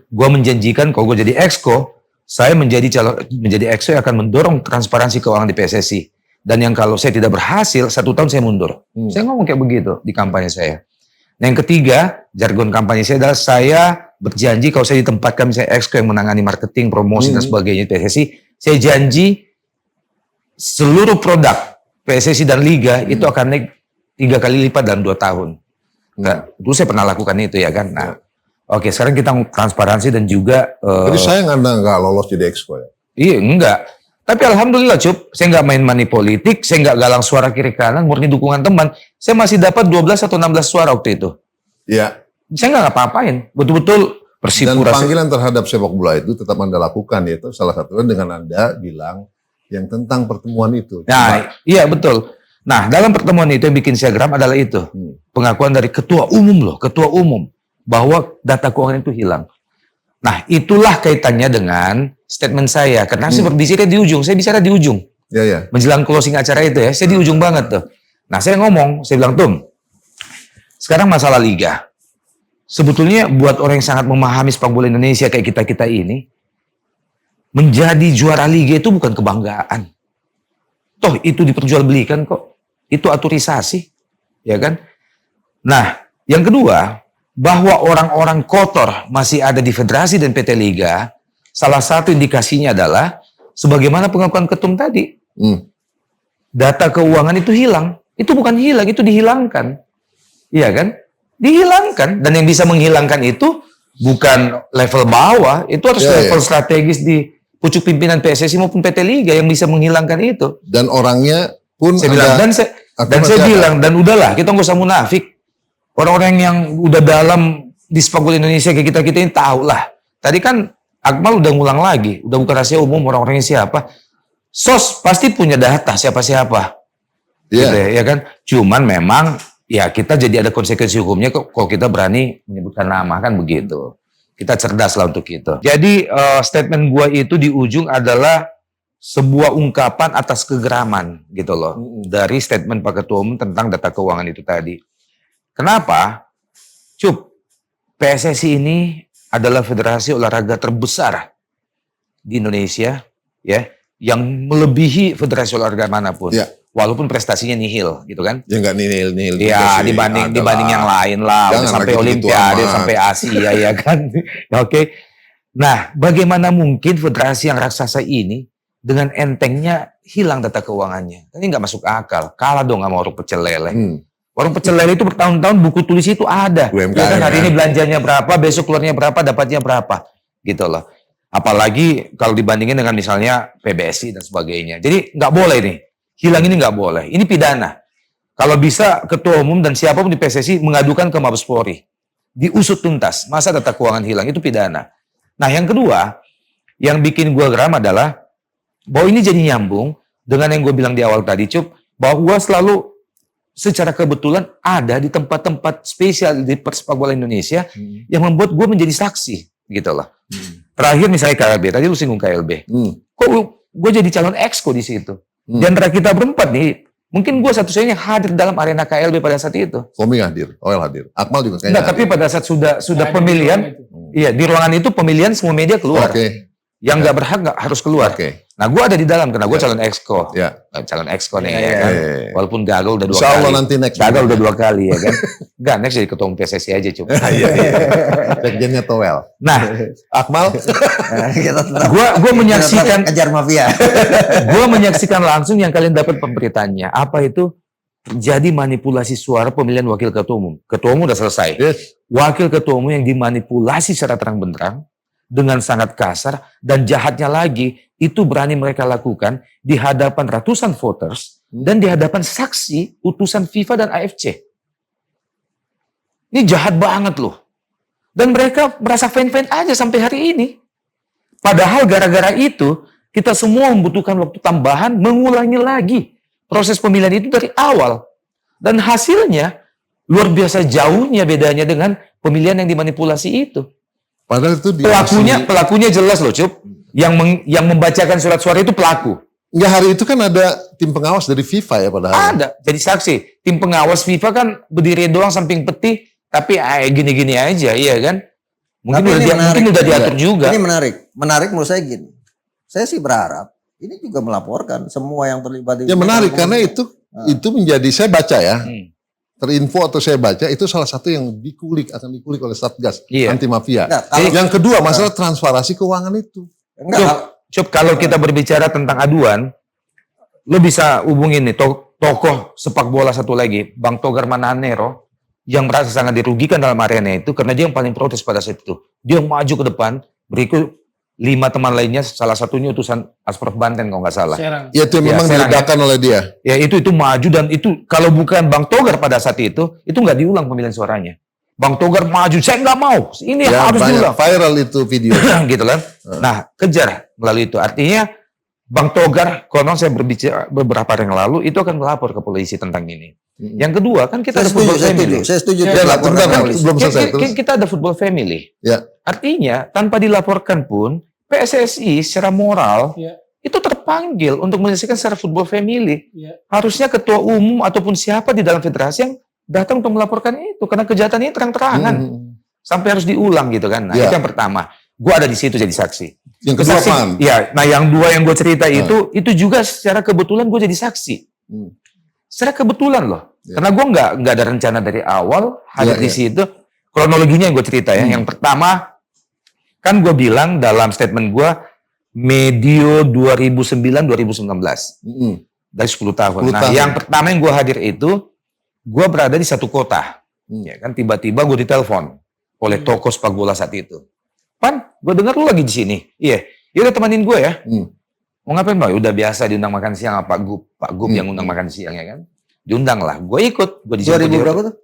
Gua menjanjikan kalau gua jadi exco, saya menjadi exco yang akan mendorong transparansi keuangan di PSSI. Dan yang kalau saya tidak berhasil, 1 tahun saya mundur. Saya ngomong kayak begitu di kampanye saya. Nah, yang ketiga, jargon kampanye saya adalah saya berjanji kalau saya ditempatkan misalnya Exco yang menangani marketing, promosi dan sebagainya PSSI, saya janji seluruh produk PSSI dan Liga itu akan naik 3 kali lipat dalam 2 tahun. Dulu saya pernah lakukan itu ya kan. Nah, oke, sekarang kita transparansi dan juga. Jadi sayang Anda nggak lolos jadi Exco ya? Iya, enggak. Tapi alhamdulillah Cup, saya nggak main money politik, saya nggak galang suara kiri kanan, murni dukungan teman. Saya masih dapat 12 atau 16 suara waktu itu. Iya. Saya nggak ngapa-ngapain, betul-betul dan panggilan terhadap sepak bola itu tetap Anda lakukan, yaitu salah satunya dengan Anda bilang yang tentang pertemuan itu. Nah, iya betul. Nah, dalam pertemuan itu yang bikin saya geram adalah itu. Pengakuan dari ketua umum ketua umum bahwa data keuangan itu hilang. Nah, itulah kaitannya dengan statement saya. Karena saya berbicara di ujung, saya bicara di ujung. Ya. Menjelang closing acara itu ya, saya di ujung banget tuh. Nah, saya ngomong, saya bilang, Tum, sekarang masalah liga. Sebetulnya buat orang yang sangat memahami sepak bola Indonesia kayak kita-kita ini, menjadi juara liga itu bukan kebanggaan. Toh itu diperjualbelikan kok. Itu aturisasi, ya kan? Nah, yang kedua, bahwa orang-orang kotor masih ada di federasi dan PT Liga, salah satu indikasinya adalah sebagaimana pengakuan ketum tadi. Data keuangan itu hilang. Itu bukan hilang, itu dihilangkan. Iya kan? Dihilangkan, dan yang bisa menghilangkan itu bukan level bawah, itu harus level strategis di pucuk pimpinan PSSI maupun PT Liga yang bisa menghilangkan itu. Dan orangnya pun saya bilang, dan saya bilang, dan udahlah kita nggak usah munafik. Orang-orang yang udah dalam di sepak bola Indonesia kayak kita ini tahu lah. Tadi kan Akmal udah ngulang lagi, udah bukan rahasia umum orang-orangnya siapa. SOS pasti punya data siapa-siapa, gitu ya kan. Cuman memang ya kita jadi ada konsekuensi hukumnya kalau kita berani menyebutkan nama kan begitu. Kita cerdas lah untuk itu. Jadi statement gua itu di ujung adalah sebuah ungkapan atas kegeraman gitu loh. Dari statement Pak Ketua Umum tentang data keuangan itu tadi. Kenapa? Cup, PSSI ini adalah federasi olahraga terbesar di Indonesia ya, yang melebihi federasi olahraga manapun. Ya. Walaupun prestasinya nihil, gitu kan? Ya nggak nihil. Ya dibanding yang lain lah, sampai Olimpiade, sampai Asia ya kan? Oke. Nah, bagaimana mungkin federasi yang raksasa ini dengan entengnya hilang data keuangannya? Ini nggak masuk akal. Kalah dong sama warung pecel lele. Warung pecel lele itu bertahun-tahun buku tulis itu ada. Ya kan, hari ini belanjanya berapa, besok keluarnya berapa, dapatnya berapa, gitu loh. Apalagi kalau dibandingin dengan misalnya PBSI dan sebagainya. Jadi nggak boleh nih. Hilang ini nggak boleh. Ini pidana. Kalau bisa ketua umum dan siapapun di PSSI mengadukan ke Mabes Polri. Diusut tuntas. Masa data keuangan hilang, itu pidana. Nah yang kedua, yang bikin gue geram adalah bahwa ini jadi nyambung dengan yang gue bilang di awal tadi, Cup, bahwa gue selalu secara kebetulan ada di tempat-tempat spesial di sepak bola Indonesia yang membuat gue menjadi saksi, gitu loh. Terakhir misalnya KLB, tadi lu singgung KLB. Kok gue jadi calon exco di situ? Di antara kita berempat nih, mungkin gue satu-satunya yang hadir dalam arena KLB pada saat itu. Komi hadir, Oel hadir, Akmal juga kayaknya. Tapi pada saat sudah pemilihan, iya di ruangan itu pemilihan semua media keluar. Yang nggak berhak nggak harus keluar. Nah, gue ada di dalam karena gue calon exco. Calon exco nih ya kan. Walaupun gagal udah 2 kali. Insyaallah nanti next. Gagal udah 2 kali ya kan. Enggak, next jadi ketua umum PSSI aja cuma. Iya. Sekjennya Toel. Nah, Akmal, gue menyaksikan kejar mafia. Gue menyaksikan langsung yang kalian dapat pemberitaannya. Apa itu? Terjadi manipulasi suara pemilihan wakil ketua umum. Ketua umum udah selesai. Wakil ketua umum yang dimanipulasi secara terang-benderang dengan sangat kasar dan jahatnya lagi itu berani mereka lakukan di hadapan ratusan voters dan di hadapan saksi utusan FIFA dan AFC. Ini jahat banget loh. Dan mereka merasa fan-fan aja sampai hari ini. Padahal gara-gara itu kita semua membutuhkan waktu tambahan mengulangi lagi proses pemilihan itu dari awal. Dan hasilnya luar biasa jauhnya bedanya dengan pemilihan yang dimanipulasi itu. Padahal itu pelakunya jelas loh, Cup. Yang membacakan surat suara itu pelaku. Enggak, hari itu kan ada tim pengawas dari FIFA ya padahal. Ada, jadi saksi. Tim pengawas FIFA kan berdiri doang samping peti, tapi gini-gini aja, iya kan? Mungkin udah diatur juga. Ini menarik menurut saya gini. Saya sih berharap ini juga melaporkan semua yang terlibat di. Ya menarik karena itu menjadi, saya baca ya. terinfo atau saya baca itu salah satu yang akan dikulik oleh Satgas anti mafia. Enggak, yang kedua masalah transparansi keuangan itu. Cuk, kalau kita berbicara tentang aduan, lo bisa hubungin nih tokoh sepak bola satu lagi, Bang Togar Mananero, yang merasa sangat dirugikan dalam arena itu karena dia yang paling protes pada saat itu. Dia maju ke depan, berikut 5 teman lainnya, salah satunya utusan Asprof Banten kalau nggak salah. Serang. Ya itu memang diledakan oleh dia. Ya itu maju, dan itu kalau bukan Bang Togar pada saat itu nggak diulang pemilihan suaranya. Bang Togar maju, saya nggak mau, ini harus diulang. Viral itu video. Gitu kan. Nah, kejar melalui itu. Artinya Bang Togar, konon saya berbicara beberapa hari yang lalu, itu akan melapor ke polisi tentang ini. Yang kedua, kan kita ada football family. Saya setuju. Belum selesai. Kita ada football family. Ya. Artinya, tanpa dilaporkan pun, PSSI secara moral, itu terpanggil untuk menyelesaikan secara football family. Harusnya ketua umum ataupun siapa di dalam federasi yang datang untuk melaporkan itu, karena kejahatan ini terang-terangan. Sampai harus diulang gitu kan. Nah, itu yang pertama. Gue ada di situ jadi saksi. Yang kedua apaan? Ya, nah yang dua yang gue cerita itu juga secara kebetulan gue jadi saksi. Secara kebetulan loh. Karena gue nggak ada rencana dari awal hadir di situ. Kronologinya yang gue cerita ya. Yang pertama, kan gue bilang dalam statement gue medio 2009-2019. Dari 10 tahun. Nah, yang pertama yang gue hadir itu, gue berada di satu kota. Ya kan, tiba-tiba gue ditelepon oleh tokoh sepak bola saat itu. Pan, gue dengar lu lagi di sini. Iya, udah temanin gue ya. Mau ngapain, Pak? Udah biasa diundang makan siang apa Pak Gub yang undang makan siang ya kan. Diundang lah. Gue ikut. Gue di 2000 berapa tuh?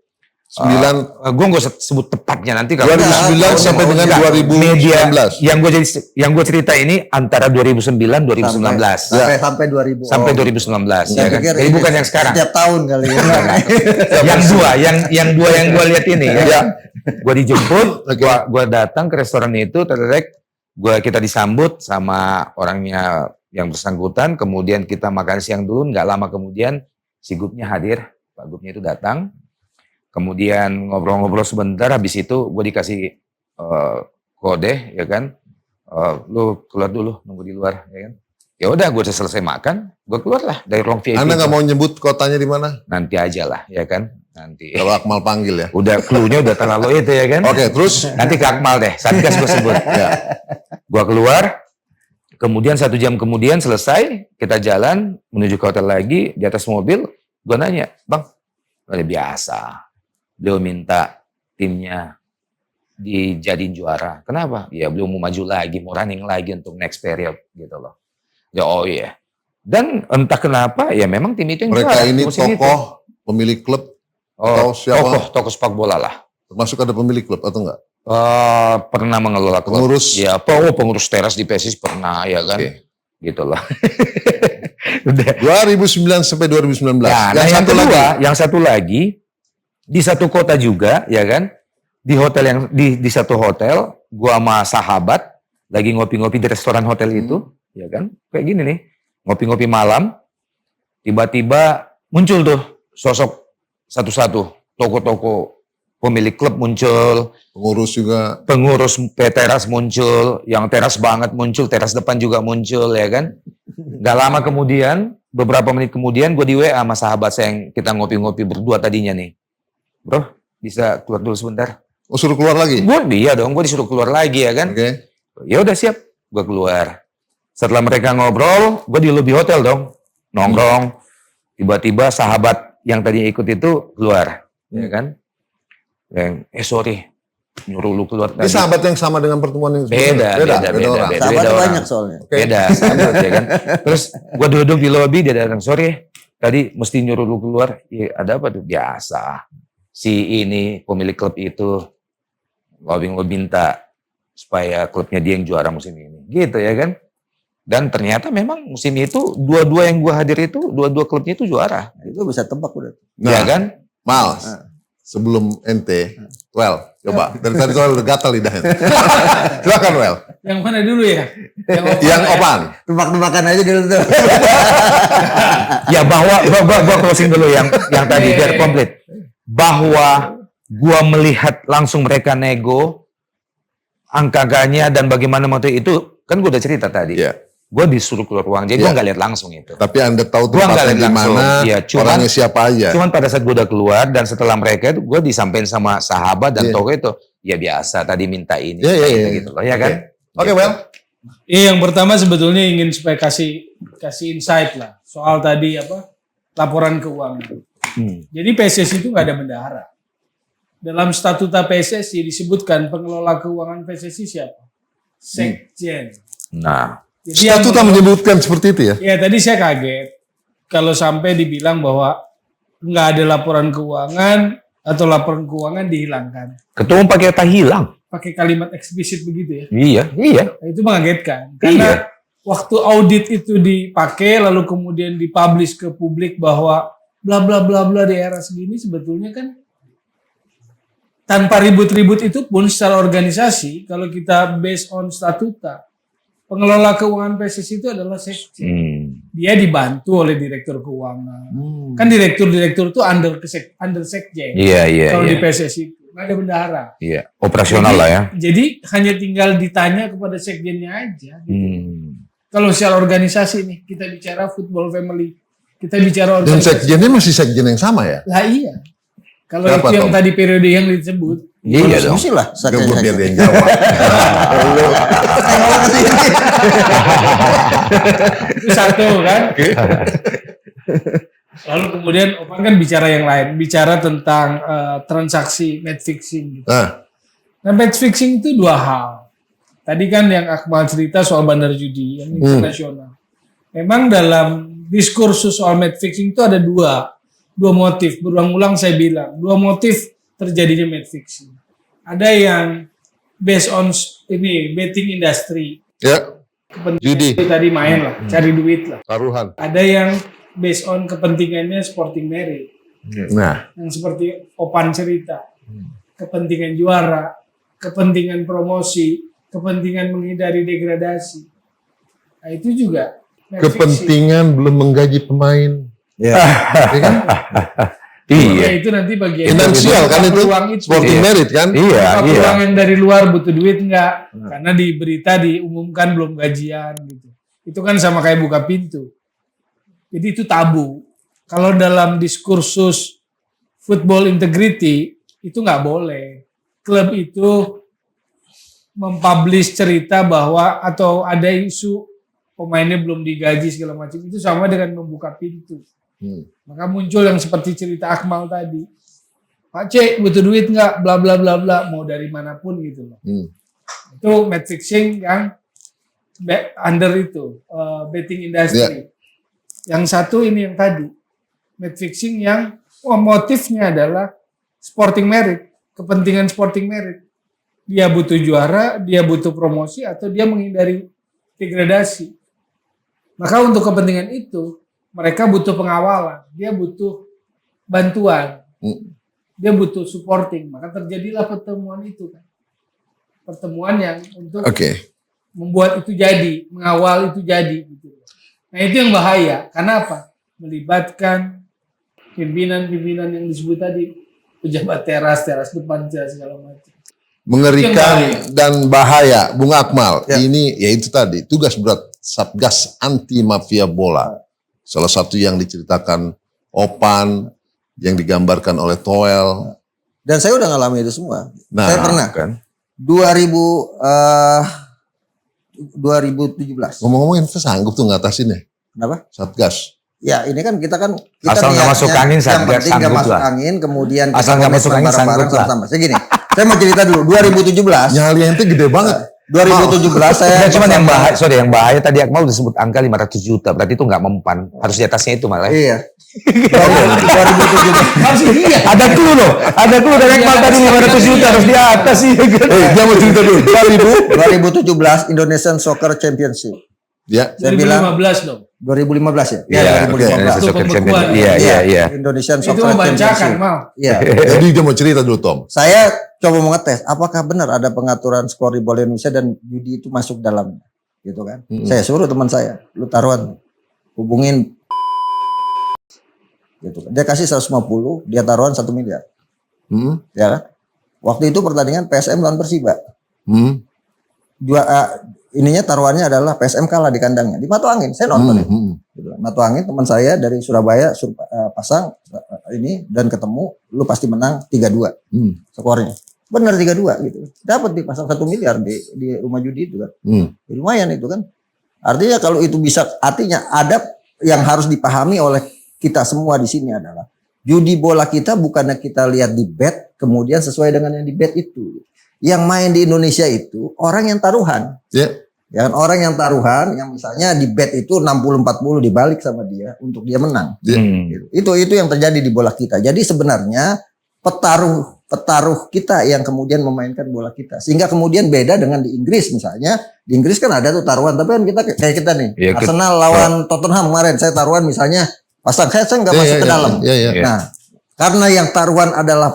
9 gue nggak sebut tepatnya nanti kalau 2009 sampai dengan 2019. Yang gue cerita ini antara 2009 2019 sampai 2000. Sampai 2019 ya kan. Jadi bukan yang sekarang. Setiap tahun kali ya. yang dua yang gue lihat ini ya. Gue dijemput, gue datang ke restoran itu, kita disambut sama orangnya yang bersangkutan, kemudian kita makan siang dulu, nggak lama kemudian si Gubnya hadir, Pak Gubnya itu datang. Kemudian ngobrol-ngobrol sebentar, habis itu gue dikasih kode, ya kan, lu keluar dulu, nunggu di luar, ya kan. Ya udah, gue udah selesai makan, gue keluar lah dari ruang VIP. Anda nggak mau nyebut kotanya di mana? Nanti aja lah, ya kan. Nanti. Kalau Akmal panggil ya. Udah clue-nya udah terlalu itu ya kan. Oke, terus? Nanti ke Akmal deh, Satgas gue sebut. Ya. Gue keluar, kemudian 1 jam kemudian selesai, kita jalan menuju ke hotel lagi, di atas mobil, gue nanya, Bang, udah biasa. Beliau minta timnya dijadiin juara. Kenapa? Ya beliau mau maju lagi, mau running lagi untuk next period gitu loh. Ya oh iya. Dan entah kenapa ya memang tim itu yang mereka juara. Mereka ini tokoh, pemilik klub atau siapa? Tokoh sepak bola lah. Termasuk ada pemilik klub atau enggak? Pernah mengelola klub. Pengurus? Ya, pengurus teras di PSIS pernah ya kan. Okay. Gitu loh. Udah. 2009 sampai 2019. Nah, yang satu lagi di satu kota juga, ya kan? Di hotel yang di satu hotel, gua sama sahabat lagi ngopi-ngopi di restoran hotel itu, ya kan? Kayak gini nih, ngopi-ngopi malam, tiba-tiba muncul tuh sosok satu-satu, toko-toko pemilik klub muncul, pengurus teras muncul, yang teras banget muncul, teras depan juga muncul, ya kan? Gak lama kemudian, beberapa menit kemudian, gue di WA sama sahabat saya yang kita ngopi-ngopi berdua tadinya nih. Bro, bisa keluar dulu sebentar. Oh, suruh keluar lagi? Iya dong, gue disuruh keluar lagi ya kan. Oke. Ya udah siap, gue keluar. Setelah mereka ngobrol, gue di lobi hotel dong, nongkrong. Tiba-tiba sahabat yang tadi ikut itu keluar, ya kan. Yang, sorry, nyuruh lu keluar tadi. Ini sahabat yang sama dengan pertemuan yang sebelumnya? Beda. Sahabat banyak soalnya. Beda, sahabat ya kan. Terus gue duduk di lobi, dia datang, sorry. Tadi mesti nyuruh lu keluar. Ya, ada apa tuh? Biasa. Si ini pemilik klub itu lobbying minta supaya klubnya dia yang juara musim ini. Gitu ya kan. Dan ternyata memang musim itu dua-dua yang gua hadir itu, dua-dua klubnya itu juara. Itu bisa tebak udah. Nah, ya kan? Mal, sebelum ente, coba. Dari tadi udah gatal lidahnya. Silakan, Well. Yang mana dulu ya? Yang opan. Tebak-tebakan aja dulu tuh. Ya bahwa gua closing dulu yang tadi biar komplit. Bahwa gua melihat langsung mereka nego angka-angkanya dan bagaimana waktu itu kan gua udah cerita tadi. Yeah. gue disuruh keluar ruang, jadi gue nggak lihat langsung itu. Tapi Anda tahu Gua nggak tempatnya lihat di mana, langsung. Iya, orangnya siapa aja. Cuman pada saat gue udah keluar dan setelah mereka itu gue disampaikan sama sahabat dan toko itu, ya biasa tadi minta ini, gitu loh, ya kan? Oke, Gitu. well. Yang pertama sebetulnya ingin supaya kasih insight lah soal tadi laporan keuangan. Jadi PSSI itu nggak ada bendahara. Dalam statuta PSSI disebutkan pengelola keuangan PSSI siapa? Sekjen. Nah, Jadi Statuta menyebutkan seperti itu ya? Ya tadi saya kaget kalau sampai dibilang bahwa nggak ada laporan keuangan atau laporan keuangan dihilangkan. ketua umum pakai kata hilang. Pakai kalimat eksplisit begitu ya. Iya. Nah, itu mengagetkan karena waktu audit itu dipakai lalu kemudian dipublish ke publik bahwa bla bla bla bla di era segini sebetulnya kan tanpa ribut-ribut itu pun secara organisasi kalau kita based on statuta pengelola keuangan PSSI itu adalah sekjen. Dia dibantu oleh direktur keuangan. Kan direktur-direktur itu under sekjen. Iya. Kalau di PSSI itu nggak ada bendahara. Iya, operasional lah ya. Jadi hanya tinggal ditanya kepada sekjennya aja. Gitu. Kalau secara organisasi nih, kita bicara football family, kita bicara Dan organisasi. sekjennya masih sekjen yang sama ya? Lah iya. Kalau Siapa, itu yang Tom? tadi periode yang disebut, Iya dong. Diskusi lah. Gue biar dia yang jawab. itu satu kan. Lalu kemudian Opan kan bicara yang lain, bicara tentang transaksi match fixing. Gitu. Nah match fixing itu dua hal. Tadi kan yang Akmal cerita soal bandar judi yang internasional. Memang dalam diskursus soal match fixing itu ada dua motif. Berulang-ulang saya bilang, dua motif terjadinya match fixing. Ada yang based on ini betting industry. Ya. Judi. Tadi main lah, cari duit lah. Taruhan. Ada yang based on kepentingannya sporting merit. Nah. Yang seperti Opan cerita. Kepentingan juara, kepentingan promosi, kepentingan menghindari degradasi. Nah itu juga. Kepentingan belum menggaji pemain. Ya. Ya kan? Iya. Itu nanti bagian Finansial kan itu. peluang Sporting merit kan? Iya. Peluang yang dari luar butuh duit enggak? Karena di berita diumumkan belum gajian gitu. Itu kan sama kayak buka pintu. Jadi itu tabu. Kalau dalam diskursus football integrity itu nggak boleh. Klub itu mempublish cerita bahwa atau ada isu pemainnya belum digaji segala macam itu sama dengan membuka pintu. Maka muncul yang seperti cerita Akmal tadi. Pak C butuh duit nggak? Bla bla bla bla. Mau dari manapun gitu loh. Itu match fixing yang under itu betting industry. Yang satu ini yang tadi match fixing yang motifnya adalah sporting merit, kepentingan sporting merit. Dia butuh juara, dia butuh promosi atau dia menghindari degradasi. Maka untuk kepentingan itu mereka butuh pengawalan, dia butuh bantuan, dia butuh supporting. Maka terjadilah pertemuan itu kan, pertemuan yang untuk membuat itu jadi, mengawal itu jadi. Gitu. Nah itu yang bahaya. Karena apa? Melibatkan pimpinan-pimpinan yang disebut tadi, pejabat teras depan segala macam. Mengerikan dan bahaya, Bung Akmal. Ini yaitu tadi tugas berat Satgas Anti Mafia Bola. Salah satu yang diceritakan Opan, yang digambarkan oleh Toel. Dan saya udah ngalami itu semua. Nah, saya pernah. Kan? 2017. Ngomong-ngomong itu sanggup tuh ngatasin ya? Kenapa? Satgas. Ya ini kan kita asal nggak masuk angin, yang penting nggak masuk lah. angin, kemudian Asal nggak masuk angin, sanggup lah. sama. Saya gini, saya mau cerita dulu. 2017. Nyali ente gede banget. 2017 saya Cuman yang bahaya, yang bahaya tadi Akmal disebut angka 500 juta, berarti itu nggak mempan, harus di atasnya itu malah. Iya. 2017. Harus iya. Ada clue loh, dari Akmal tadi 500 juta harus di atas sih. Dia mau cerita dulu. 2017 Indonesian Soccer Championship. Ya. Saya bilang 2015 dong. 2015 ya? Iya, 2015. Waktu pembekuan. Iya. Indonesian Itu Soccer membacakan, Championship. Mal. Iya. Jadi dia mau cerita dulu, Tom. Saya coba mau ngetes apakah benar ada pengaturan skor di bola Indonesia dan judi itu masuk dalam gitu kan. Saya suruh teman saya, lu taruhan hubungin gitu kan. Dia kasih 150, dia taruhan 1 miliar. Ya kan? Waktu itu pertandingan PSM lawan Persiba. ininya taruhannya adalah PSM kalah di kandangnya di Matu Angin. Saya nonton itu. Gitu. Matu Angin teman saya dari Surabaya pasang ini dan ketemu lu pasti menang 3-2 skornya. Benar 3-2 gitu. Dapat dipasang 1 miliar di rumah judi itu kan. Lumayan itu kan. Artinya kalau itu bisa, artinya ada yang harus dipahami oleh kita semua di sini adalah judi bola kita bukannya kita lihat di bet kemudian sesuai dengan yang di bet itu. Yang main di Indonesia itu orang yang taruhan. Ya, orang yang taruhan yang misalnya di bet itu 60-40 dibalik sama dia untuk dia menang. Itu yang terjadi di bola kita. Jadi sebenarnya petaruh kita yang kemudian memainkan bola kita. Sehingga kemudian beda dengan di Inggris misalnya. Di Inggris kan ada tuh taruhan, tapi kan kita kayak kita nih. Arsenal lawan Tottenham kemarin saya taruhan misalnya pasang saya nggak masuk ke dalam. Nah, karena yang taruhan adalah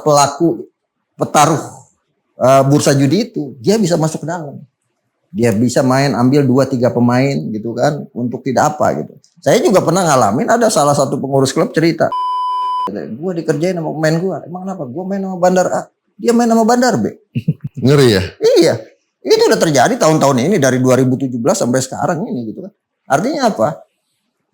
petaruh bursa judi itu, dia bisa masuk ke dalam. Dia bisa main ambil 2-3 pemain gitu kan untuk tidak apa gitu. Saya juga pernah ngalamin ada salah satu pengurus klub cerita. Gue dikerjain sama pemain gue. Emang kenapa? Gue main sama Bandar A, dia main sama Bandar B. Ngeri ya? Iya. Itu udah terjadi tahun-tahun ini dari 2017 sampai sekarang ini gitu kan. Artinya apa?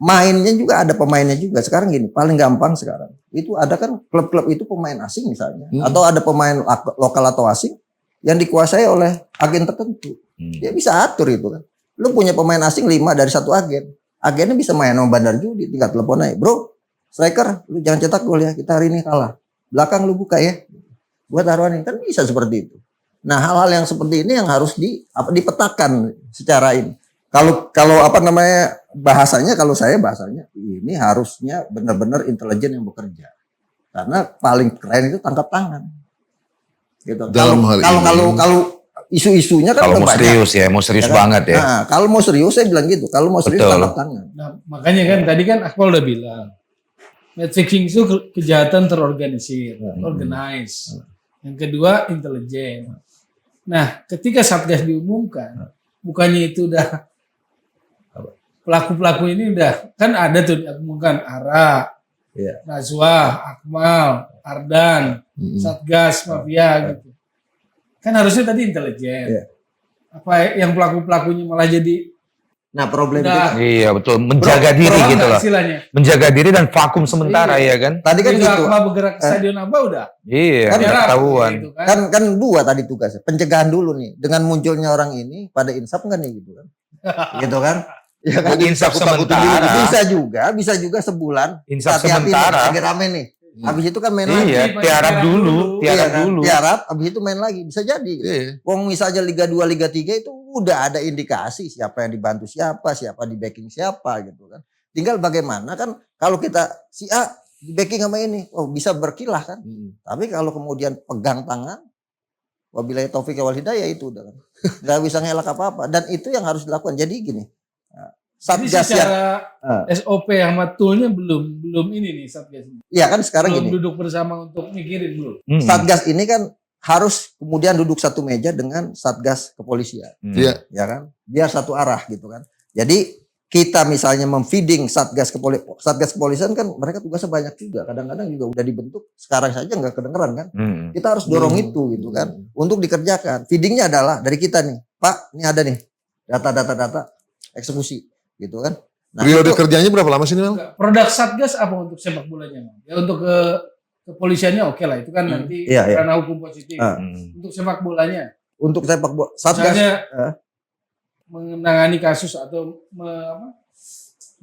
Mainnya juga ada pemainnya juga. Sekarang gini, paling gampang sekarang. Itu ada kan klub-klub itu pemain asing misalnya. Atau ada pemain lokal atau asing yang dikuasai oleh agen tertentu. Dia bisa atur itu kan. Lu punya pemain asing 5 dari satu agen. Agennya bisa main sama Bandar Judi, tinggal telepon aja. Bro, striker, lu jangan cetak gol ya. Kita hari ini kalah. Belakang lu buka ya. Buat taruhan ini kan bisa seperti itu. Nah, hal-hal yang seperti ini yang harus dipetakan secara ini. Kalau apa namanya bahasanya, kalau saya bahasanya ini harusnya benar-benar intelijen yang bekerja. Karena paling keren itu tangkap tangan. Gitu. Kalau isu-isunya kan kalau mau serius ya, mau serius banget ya. Nah, kalau mau serius saya bilang gitu. Kalau mau serius tangkap tangan. Nah, makanya kan tadi kan Akmal udah bilang match fixing itu kejahatan terorganisir, organize. Yang kedua intelijen. Nah, ketika Satgas diumumkan, bukannya itu udah pelaku-pelaku ini udah kan ada tuh diumumkan Ara, Najwa, Akmal, Ardan, Satgas, Mafia gitu. Kan harusnya tadi intelijen. Apa yang pelaku-pelakunya malah jadi problem kita. Iya betul, menjaga diri gitu loh. Istilahnya. Menjaga diri dan vakum sementara ya kan. Tadi kan gitu. Akmal bergerak ke Stadion Abah udah. Iya, kan ketahuan. Gitu kan. Kan 2 tadi tugasnya. Pencegahan dulu nih. Dengan munculnya orang ini pada insaf kan nih gitu kan. Gitu kan. Ya kan? Insaf sementara. Bisa juga sebulan. Insaf sementara. Lagi rame nih. Habis itu kan main lagi. Iya, tiarap dulu. Tiarap, habis itu main lagi. Bisa jadi. Wong misalnya Liga 2, Liga 3 itu udah ada indikasi siapa yang dibantu siapa di backing siapa gitu kan. Tinggal bagaimana kan kalau kita si A di backing sama ini, bisa berkilah kan. Tapi kalau kemudian pegang tangan, wabillahi taufik wal hidayah itu udah kan. Nggak bisa ngelak apa-apa. Dan itu yang harus dilakukan. Jadi gini, Satgas secara SOP sama toolnya belum ini nih Satgas ini. Iya kan sekarang belum gini. Duduk bersama untuk mikirin dulu. Satgas ini kan harus kemudian duduk satu meja dengan Satgas kepolisian. Ya kan? Biar satu arah gitu kan. Jadi kita misalnya memfeeding Satgas kepolisian kan mereka tugasnya banyak juga. Kadang-kadang juga udah dibentuk. Sekarang saja nggak kedengeran kan. Kita harus dorong itu gitu kan. Untuk dikerjakan. Feedingnya adalah dari kita nih. Pak, ini ada nih data eksekusi. Gitu kan. Nah, periode kerjanya berapa lama sih Mel? Produk Satgas apa untuk sepak bolanya? Ya untuk kepolisiannya oke lah itu kan nanti karena hukum positif. Untuk sepak bolanya. Untuk sepak bola Satgas menangani kasus atau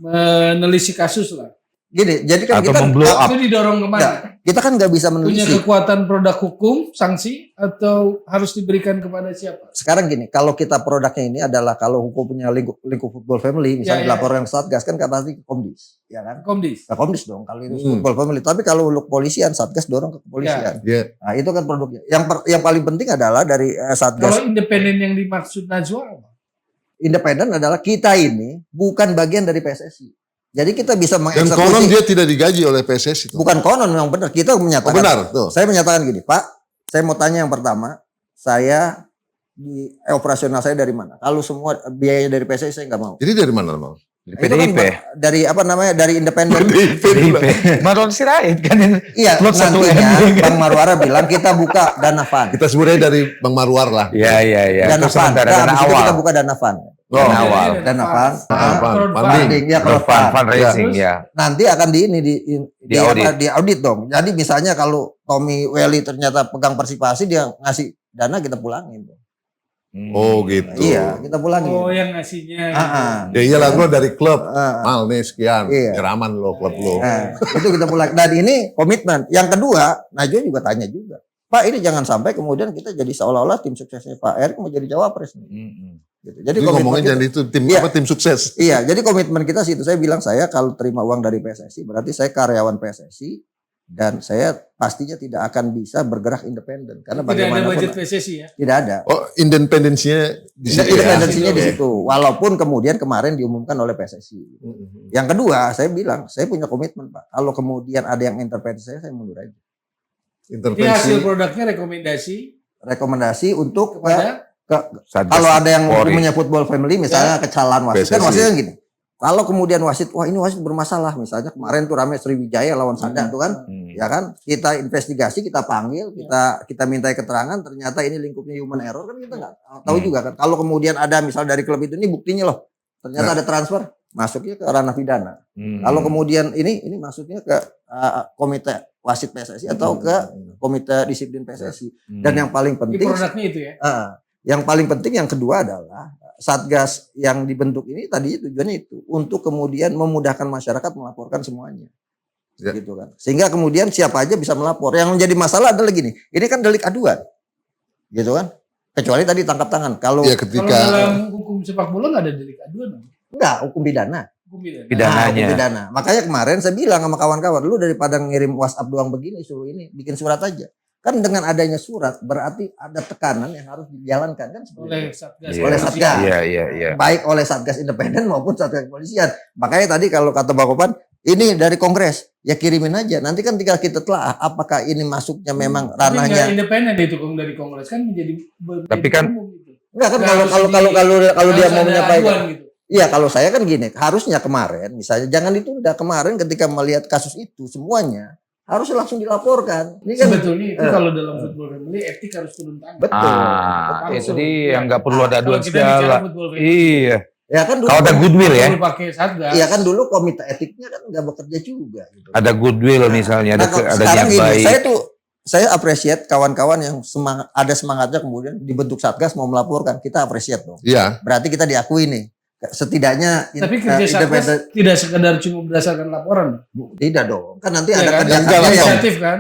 menelisik kasus lah. Gini, jadi kan atau kita itu didorong kemana? Kita kan nggak bisa menelisik. Punya kekuatan produk hukum, sanksi, atau harus diberikan kepada siapa? Sekarang gini, kalau kita produknya ini adalah kalau hukumnya lingkup football family, misalnya dilaporkan ke Satgas kan pasti ke Komdis, ya kan? Komdis. Nah, Komdis dong, kalau itu football family. Tapi kalau kepolisian, Satgas dorong ke kepolisian. Nah, itu kan produknya. Yang paling penting adalah dari Satgas. Kalau independen yang dimaksud Najwa apa? Independen adalah kita ini bukan bagian dari PSSI. Jadi kita bisa mengeksekusi. Dan konon dia tidak digaji oleh PSSI. Bukan konon, memang benar. Kita menyatakan. Benar, tuh. Saya menyatakan gini, Pak. Saya mau tanya yang pertama, saya di operasional saya dari mana? Kalau semua biayanya dari PSSI saya nggak mau. Jadi dari mana mau? PDIP. Kan dari apa namanya? Dari independen. PDIP. Marwan Sirait kan. Iya, nantinya Bang Marwara bilang kita buka dana fund. Kita sebenarnya dari Bang Marwar lah. Iya. Dana fund. Kita buka dana fund. Dana awal. Dana fund, Funding. ya crowdfund. Fundraising ya. Nanti akan di audit. audit dong. Jadi misalnya kalau Tommy Welly ternyata pegang partisipasi, dia ngasih dana, kita pulangin. Oh gitu. Iya, kita pulangin. Oh, yang ngasihnya. Ya iyalah, lo dari klub. Mal nih sekian. Iya. Nyeraman lo klub lo. Nah, itu kita pulang. Dan ini komitmen. Yang kedua, Najwa juga tanya juga, Pak, ini jangan sampai kemudian kita jadi seolah-olah tim suksesnya Pak Erick mau jadi cawapres nih. Gitu. Jadi ngomongin jangan itu tim sukses. Iya, jadi komitmen kita situ. Saya bilang, saya kalau terima uang dari PSSI berarti saya karyawan PSSI dan saya pastinya tidak akan bisa bergerak independen karena Tidak ada budget bagaimanapun PSSI ya. tidak ada. Oh, independensinya di situ. Independensinya di Oke. situ. Walaupun kemudian kemarin diumumkan oleh PSSI. Yang kedua, saya bilang, saya punya komitmen, Pak. Kalau kemudian ada yang intervensi saya mundur aja. Jadi Intervensi. hasil produknya Rekomendasi untuk kepada kalau ada yang Polri. punya football family misalnya kesalahan wasit, kan PSSI. wasitnya gini. Kalau kemudian wasit, wah ini wasit bermasalah, misalnya kemarin tuh rame Sriwijaya lawan Sada tuh kan, ya kan, kita investigasi, kita panggil, kita minta keterangan, ternyata ini lingkupnya human error, kan kita nggak tahu juga kan. Kalau kemudian ada misal dari klub itu, ini buktinya loh, ternyata ada transfer, masuknya ke ranah pidana. Kalau kemudian ini masuknya ke komite wasit PSSI atau ke komite disiplin PSSI. Dan yang paling di penting, produknya itu ya. yang paling penting yang kedua adalah Satgas yang dibentuk ini tadi tujuannya itu untuk kemudian memudahkan masyarakat melaporkan semuanya. Ya. Gitu kan. Sehingga kemudian siapa aja bisa melapor. Yang menjadi masalah adalah gini, ini kan delik aduan. Gitu kan? Kecuali tadi tangkap tangan. Kalau Ya Kalau ketika dalam hukum sepak bola nggak ada delik aduan. enggak, hukum pidana. Hukum pidana. Pidananya. Hukum pidana. Makanya kemarin saya bilang sama kawan-kawan, lu daripada ngirim WhatsApp doang begini, suruh ini bikin surat aja. Kan dengan adanya surat berarti ada tekanan yang harus dijalankan kan seperti Oleh itu. Satgas. Oleh Satgas. Iya. Baik oleh Satgas Independen maupun Satgas Kepolisian. Makanya tadi kalau kata Bang Kopan, ini dari Kongres, ya kirimin aja. Nanti kan tinggal kita telah apakah ini masuknya memang Tapi nggak ranahnya. independen itu dari Kongres kan menjadi. Tapi kan- umum gitu. Enggak kan Nggak kalau harus kalau dia harus mau ada menyampaikan. aduan gitu. Iya, kalau saya kan gini, harusnya kemarin misalnya jangan ditunda, kemarin ketika melihat kasus itu semuanya harus langsung dilaporkan. Ini kan Sebetulnya itu kalau dalam football family etik harus turun tangan. betul. Itu Langsung. dia yang nggak perlu ada Kalau aduan kita bicara segala. football family, Iya. Ya kan dulu Kalau ada goodwill ya. perlu pakai Satgas. Iya kan dulu komite etiknya kan nggak bekerja juga gitu. Ada goodwill misalnya, ada kalau ada sekarang niat gini, baik. saya appreciate kawan-kawan yang ada semangatnya kemudian dibentuk Satgas mau melaporkan, kita appreciate dong. ya Berarti kita diakui nih. Setidaknya Tapi kerja Satgas tidak sekedar cuma berdasarkan laporan. tidak dong. Kan nanti Iya ada kan? kerja Enggak kerja lah, yang Inisiatif kan.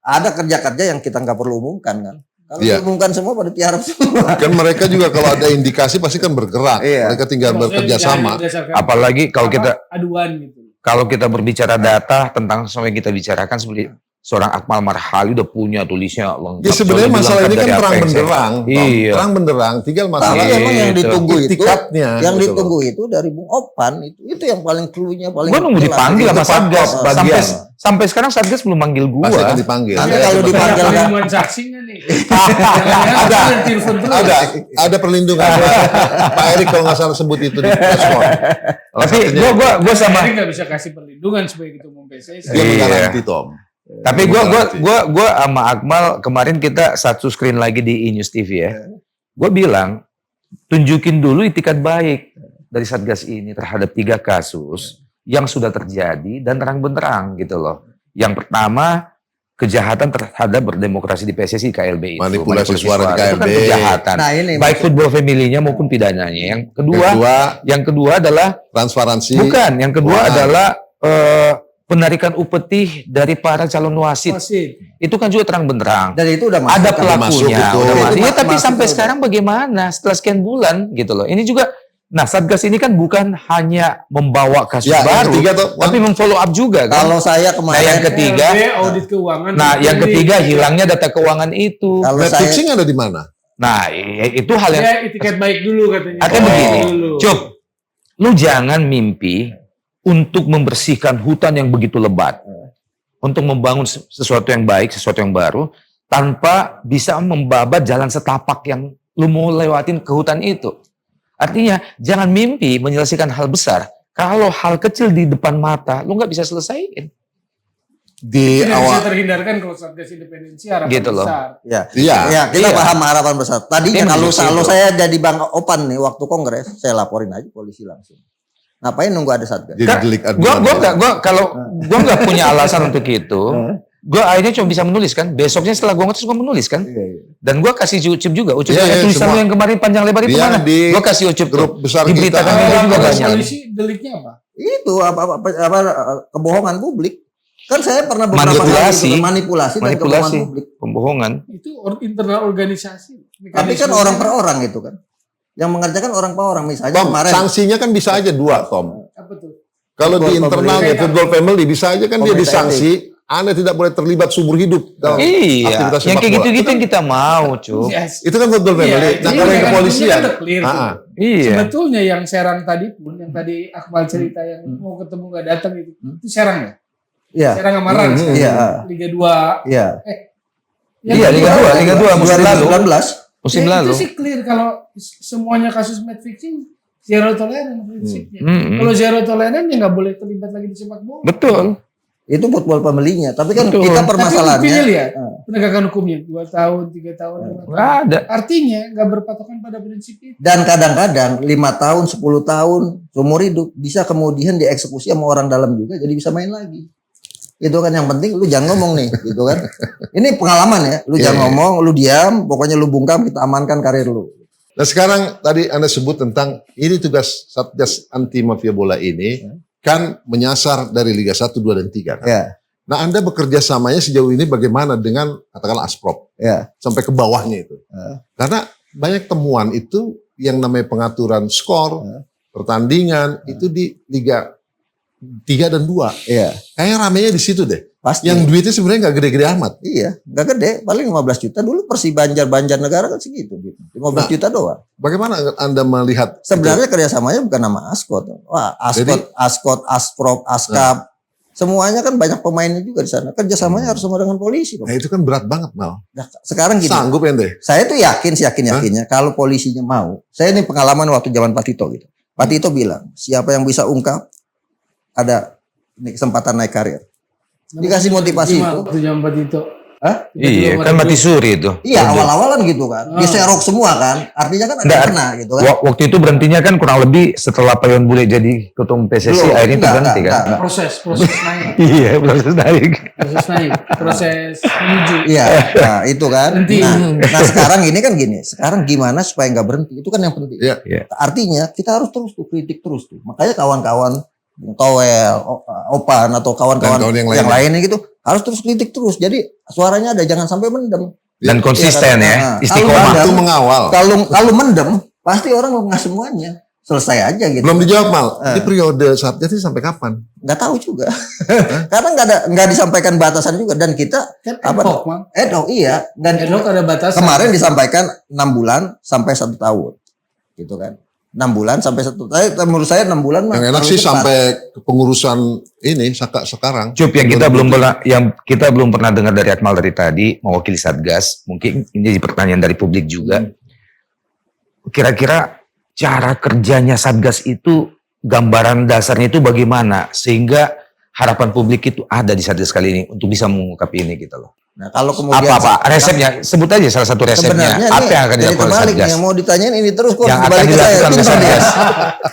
ada kerja kerja yang kita nggak perlu umumkan kan. Kalau Iya. diumumkan semua pada tiarap semua. kan mereka juga kalau ada indikasi pasti kan bergerak. Iya. Mereka tinggal Maksudnya bekerja jangan sama. berdasarkan Apalagi kalau apa, kita aduan gitu. kalau kita berbicara data tentang semua yang kita bicarakan seperti seorang Akmal Marhali udah punya tulisnya lengkap. Ya sebenarnya lebih masalah lengkap ini kan dari apa terang yang saya- benderang. Tom. Iya. Terang benderang. Tinggal Tapi masalah emang yang Gitu. ditunggu itu, itikadnya. yang gitu ditunggu loh. itu dari Bung Opan itu yang paling clue-nya paling. Gua nunggu jelas. dipanggil Itu sama Satgas. Pak, Sampai sampai sekarang Satgas belum manggil Pasti akan gua. dipanggil. Nanti Ya, kalau sebenarnya. dipanggil Ada kan. perlindungan saksi nggak nih? Ada. Telepon terus. ada perlindungan. Pak Erick kalau nggak salah sebut itu di respon. Tapi gua sama Jadi nggak bisa kasih perlindungan sebagai ketua umum PSSI. Dia Iya. menggaranti Tom. Tapi gua sama Akmal kemarin kita satu screen lagi di E-News TV ya. Gua bilang tunjukin dulu itikat baik dari Satgas ini terhadap 3 kasus yang sudah terjadi dan terang benderang gitu loh. Yang pertama kejahatan terhadap berdemokrasi di PSSI KLB itu. Manipulasi suara di Itu kan KLB. kejahatan. Nah ini Baik football family-nya maupun pidananya. Yang Yang kedua, kedua adalah transparansi. bukan, yang kedua Wah. adalah penarikan upeti dari para calon wasit. Wasit. Itu kan juga terang benderang. dan itu udah masuk. Ada kan. pelakunya, masuk itu. udah masuk. Itu Ya, tapi masuk sampai itu sekarang bagaimana setelah sekian bulan gitu loh. Ini juga, nah Satgas ini kan bukan hanya membawa kasus Ya, yang baru, ketiga tuh, tapi memfollow up juga kan. Kalau saya Nah, kemarin yang ketiga, LB, audit keuangan. nah yang Jadi, ketiga hilangnya data keuangan itu. kalau Red saya fixing ada di mana? Nah, itu hal yang Ya etiket baik dulu katanya. artinya begini, Dulu. Cup, lu jangan mimpi untuk membersihkan hutan yang begitu lebat, untuk membangun sesuatu yang baik, sesuatu yang baru, tanpa bisa membabat jalan setapak yang lu mau lewatin ke hutan itu. Artinya, jangan mimpi menyelesaikan hal besar, kalau hal kecil di depan mata, lu nggak bisa selesaiin. di Tidak bisa awal. terhindarkan kalau Satgas independensi harapan Gitu loh. besar. Ya, Iya. ya kita Iya. paham harapan besar. Tadinya Tapi kalau menuju kalau situ. saya jadi Bang Opan nih waktu kongres, saya laporin aja polisi langsung. Ngapain nunggu ada Satgas? Jadi delik Gua aduan. gua nggak punya alasan untuk itu. Gua akhirnya cuma bisa menulis kan. Besoknya setelah gua ngotot gua menulis kan. Dan gua kasih Ucup juga. Ucup Iya, iya, tulisan semua. lu yang kemarin panjang lebar itu Dia mana? di Gua kasih Ucup grup tuh. besar Diberitakan kita. media juga Kalau banyak. polisi deliknya apa? Itu apa kebohongan publik. Kan saya pernah beberapa Manipulasi. kali itu, manipulasi dan kebohongan Manipulasi, publik. pembohongan. Itu internal organisasi. Tapi kan Mekanisme. orang per orang itu kan. Yang mengerjakan orang per orang misalnya Tom, kemarin. sanksinya kan bisa aja 2, Tom. Apa tuh? Kalau di Football internalnya family. football family bisa aja kan dia Pemerintah disanksi. Anda tidak boleh terlibat seumur hidup dalam Iya, aktivitas yang sepak kayak bola. gitu-gitu yang kita mau, Cup. Yes. Itu kan football family. Iya, Nah, itu kalau yang mekanismenya kepolisian, kan udah clear tuh. Iya. Sebetulnya yang Serang tadi pun, yang tadi Akmal cerita yang mau ketemu gak datang itu Serang ya? Iya. Serang sama Rans kan? Iya. Liga 2. Iya. Iya, Liga 2 musim lalu. 2019. Musim Ya, lalu. itu sih clear kalau semuanya kasus match fixing zero tolerance prinsipnya. Mm-mm. Kalau zero tolerance ya nggak boleh terlibat lagi di sepak bola. Betul. Itu football family-nya. Tapi kan Betul. kita Tapi permasalahannya. buktinya lihat penegakan hukumnya 2 tahun, 3 tahun, 5 tahun. Nggak ada. Artinya nggak berpatokan pada prinsip itu. Dan kadang-kadang 5 tahun, 10 tahun, seumur hidup bisa kemudian dieksekusi sama orang dalam juga jadi bisa main lagi. Itu kan yang penting lu jangan ngomong nih gitu kan. Ini pengalaman ya. Lu Iya, jangan iya. ngomong, lu diam, pokoknya lu bungkam kita amankan karir lu. Nah sekarang tadi Anda sebut tentang ini tugas Satgas Anti Mafia Bola ini kan menyasar dari Liga 1, 2, dan 3 kan. Ya, Nah Anda bekerja samanya sejauh ini bagaimana dengan katakanlah Asprop ya. sampai ke bawahnya itu. Karena banyak temuan itu yang namanya pengaturan skor, pertandingan itu di Liga 3 dan 2. Iya. Kayaknya ramenya di situ deh. Pasti. Yang duitnya sebenarnya nggak gede-gede amat. Iya, nggak gede, paling 15 juta dulu Persi Banjar-Banjar Negara kan segitu, 15 Nah, juta doang. Bagaimana Anda melihat? Sebenarnya kerjasamanya bukan nama Askot. Wah, Askot, Asprop, Askap, semuanya kan banyak pemainnya juga di sana. Kerjasamanya harus sama dengan polisi. Dong. Nah itu kan berat banget Mal. Nah, sekarang gini, Sanggup ente? saya tuh yakin yakinnya kalau polisinya mau. Saya ini pengalaman waktu zaman Pak Tito gitu. Pak Tito bilang, siapa yang bisa ungkap ada ini kesempatan naik karir. Dikasih motivasi itu. Itu jam 4 itu. Hah? Iya, kan mati suri itu. Iya, awal-awalan gitu kan. Diserok semua kan. Artinya kan ada Nggak, yang kena gitu kan. Waktu itu berhentinya kan kurang lebih setelah Pak Iwan Bule jadi ketua PSSI Belum, akhirnya itu enggak, berhenti kan. enggak. Proses naik. Iya, proses naik. Proses naik. Proses menuju. Iya, nah itu kan. Berhenti. Nah sekarang ini kan gini. Sekarang gimana supaya nggak berhenti? Itu kan yang penting. Iya. Iya. Artinya kita harus terus tuh kritik terus tuh. Makanya kawan-kawan Bung Towel, Opan atau kawan-kawan Dan kawan yang lainnya gitu harus terus kritik terus. Jadi suaranya ada, jangan sampai mendem. Dan konsisten Iya, ya, kan? istiqomah. Waktu mengawal. Kalau mendem pasti orang nggak semuanya. Selesai aja gitu. Belum dijawab Mal. Di periode Satgas ini sampai kapan? Nggak tahu juga. Karena nggak disampaikan batasan juga dan kita Kan apa? ad hoc, Mang. Iya. Dan Ad hoc ada batasan. kemarin disampaikan 6 bulan sampai 1 tahun. Gitu kan. 6 bulan sampai 1 tahun. Menurut saya 6 bulan mah Yang enak terlalu sih cepat. sampai kepengurusan ini sekarang. Cup yang kita belum pernah dengar dari Akmal dari tadi mewakili Satgas, mungkin ini jadi pertanyaan dari publik juga. Kira-kira cara kerjanya Satgas itu gambaran dasarnya itu bagaimana sehingga harapan publik itu ada di Satgas kali ini untuk bisa mengungkap ini gitu loh. Nah, kalau kemudian Apa resepnya? Sebut aja salah satu resepnya. sebenarnya Apa yang akan jadi dilakukan terbalik nih, Satgas? yang mau ditanyain ini terus kok Yang akan dibalik ke saya. dilakukan Pintar Satgas. ya.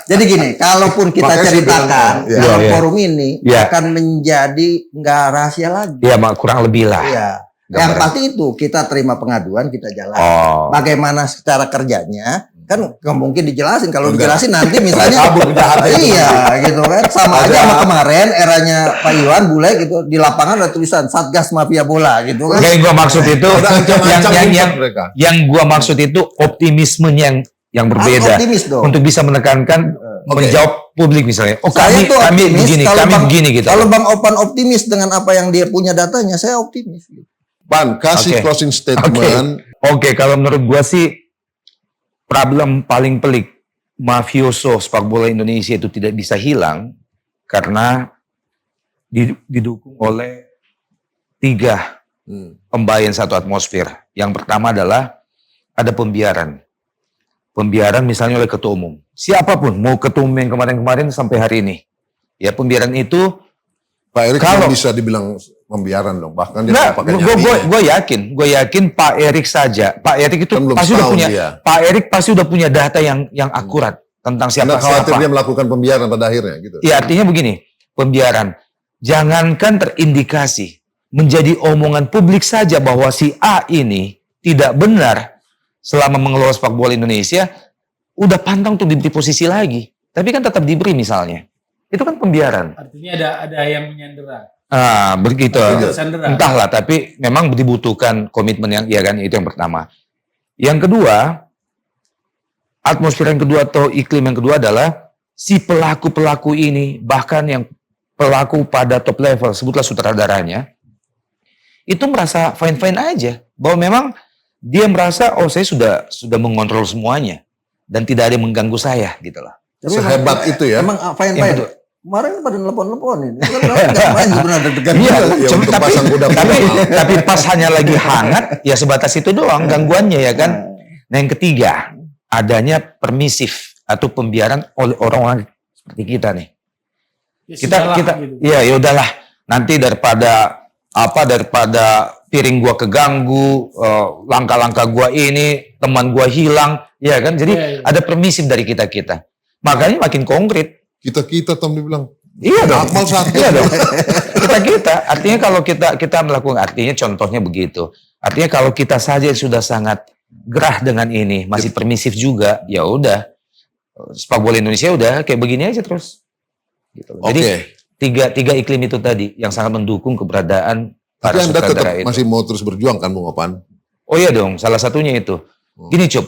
Jadi gini, kalaupun kita Makanya saya ceritakan bilang, ya. dalam Iya. forum ini Iya. akan menjadi nggak rahasia lagi. Ya kurang lebih lah. Iya. Yang Gambaran. pasti itu kita terima pengaduan, kita jalan. Oh. Bagaimana secara kerjanya kan nggak mungkin dijelasin. Kalau Enggak. dijelasin nanti misalnya Kabur penjahat itu. iya gitu kan sama aja sama kemarin eranya Pak Iwan Bule gitu di lapangan ada tulisan Satgas Mafia Bola gitu kan. Yang gua maksud itu Ada ancam-ancam yang ngumpet mereka. gua maksud itu optimismenya yang Harus berbeda optimis dong. untuk bisa menekankan menjawab publik misalnya. Oh Saya tuh kami optimis, begini, kalau kami Bang- begini gitu. Kalau Bang Opan optimis dengan apa yang dia punya datanya, saya optimis. Pan, kasih Oke. closing statement. Oke, kalau menurut gua sih problem paling pelik mafioso sepak bola Indonesia itu tidak bisa hilang karena didukung oleh 3 pembayan satu atmosfer. Yang pertama adalah ada pembiaran. Pembiaran misalnya oleh ketua umum. Siapapun, mau ketua umum yang kemarin-kemarin sampai hari ini. Ya pembiaran itu Pak Erik Kalau- bisa dibilang pembiaran dong. Bahkan dia nggak pakai gue yakin Pak Erik saja. Pak Erik itu Kan belum pasti udah setahun punya. dia. Pak Erik pasti udah punya data yang akurat tentang Karena khawatir siapa. dia melakukan pembiaran pada akhirnya gitu. Ya artinya begini, pembiaran. Jangankan terindikasi menjadi omongan publik saja bahwa si A ini tidak benar selama mengelola sepak bola Indonesia, udah pantang untuk diberi posisi lagi. Tapi kan tetap diberi misalnya. Itu kan pembiaran. Artinya ada yang menyandera. Begitu. Sandera. Entahlah, tapi memang dibutuhkan komitmen yang, ya kan, itu yang pertama. Yang kedua, atmosfer yang kedua atau iklim yang kedua adalah si pelaku-pelaku ini, bahkan yang pelaku pada top level, sebutlah sutradaranya, itu merasa fine-fine aja. Bahwa memang dia merasa, oh saya sudah mengontrol semuanya. Dan tidak ada yang mengganggu saya, gitu lah. Sehebat itu ya. Emang fine-fine. Kemarin pada nelpon-nelponin. Itu kan nggak main benar deg-degan. Iya, Ya, untuk pasang kuda tapi pas hanya lagi hangat, ya sebatas itu doang gangguannya ya kan. Nah yang ketiga, adanya permisif atau pembiaran oleh orang-orang seperti kita nih. Ya, Kita gitu. ya udahlah. Nanti daripada piring gua keganggu, langkah-langkah gua ini, teman gua hilang, ya kan. Jadi ada permisif dari kita. Makanya makin konkret. Kita Tom dibilang. Iya dong. Akmal satu. Iya dong. Kita. Artinya kalau kita melakukan, artinya contohnya begitu. Artinya kalau kita saja sudah sangat gerah dengan ini, masih permisif juga, ya udah. Sepak bola Indonesia udah kayak begini aja terus. Gitu. Jadi tiga iklim itu tadi yang sangat mendukung keberadaan para Tapi Anda tetap sutradara itu. masih mau terus berjuang kan Bung Opan? Oh iya dong, salah satunya itu. Gini Cup,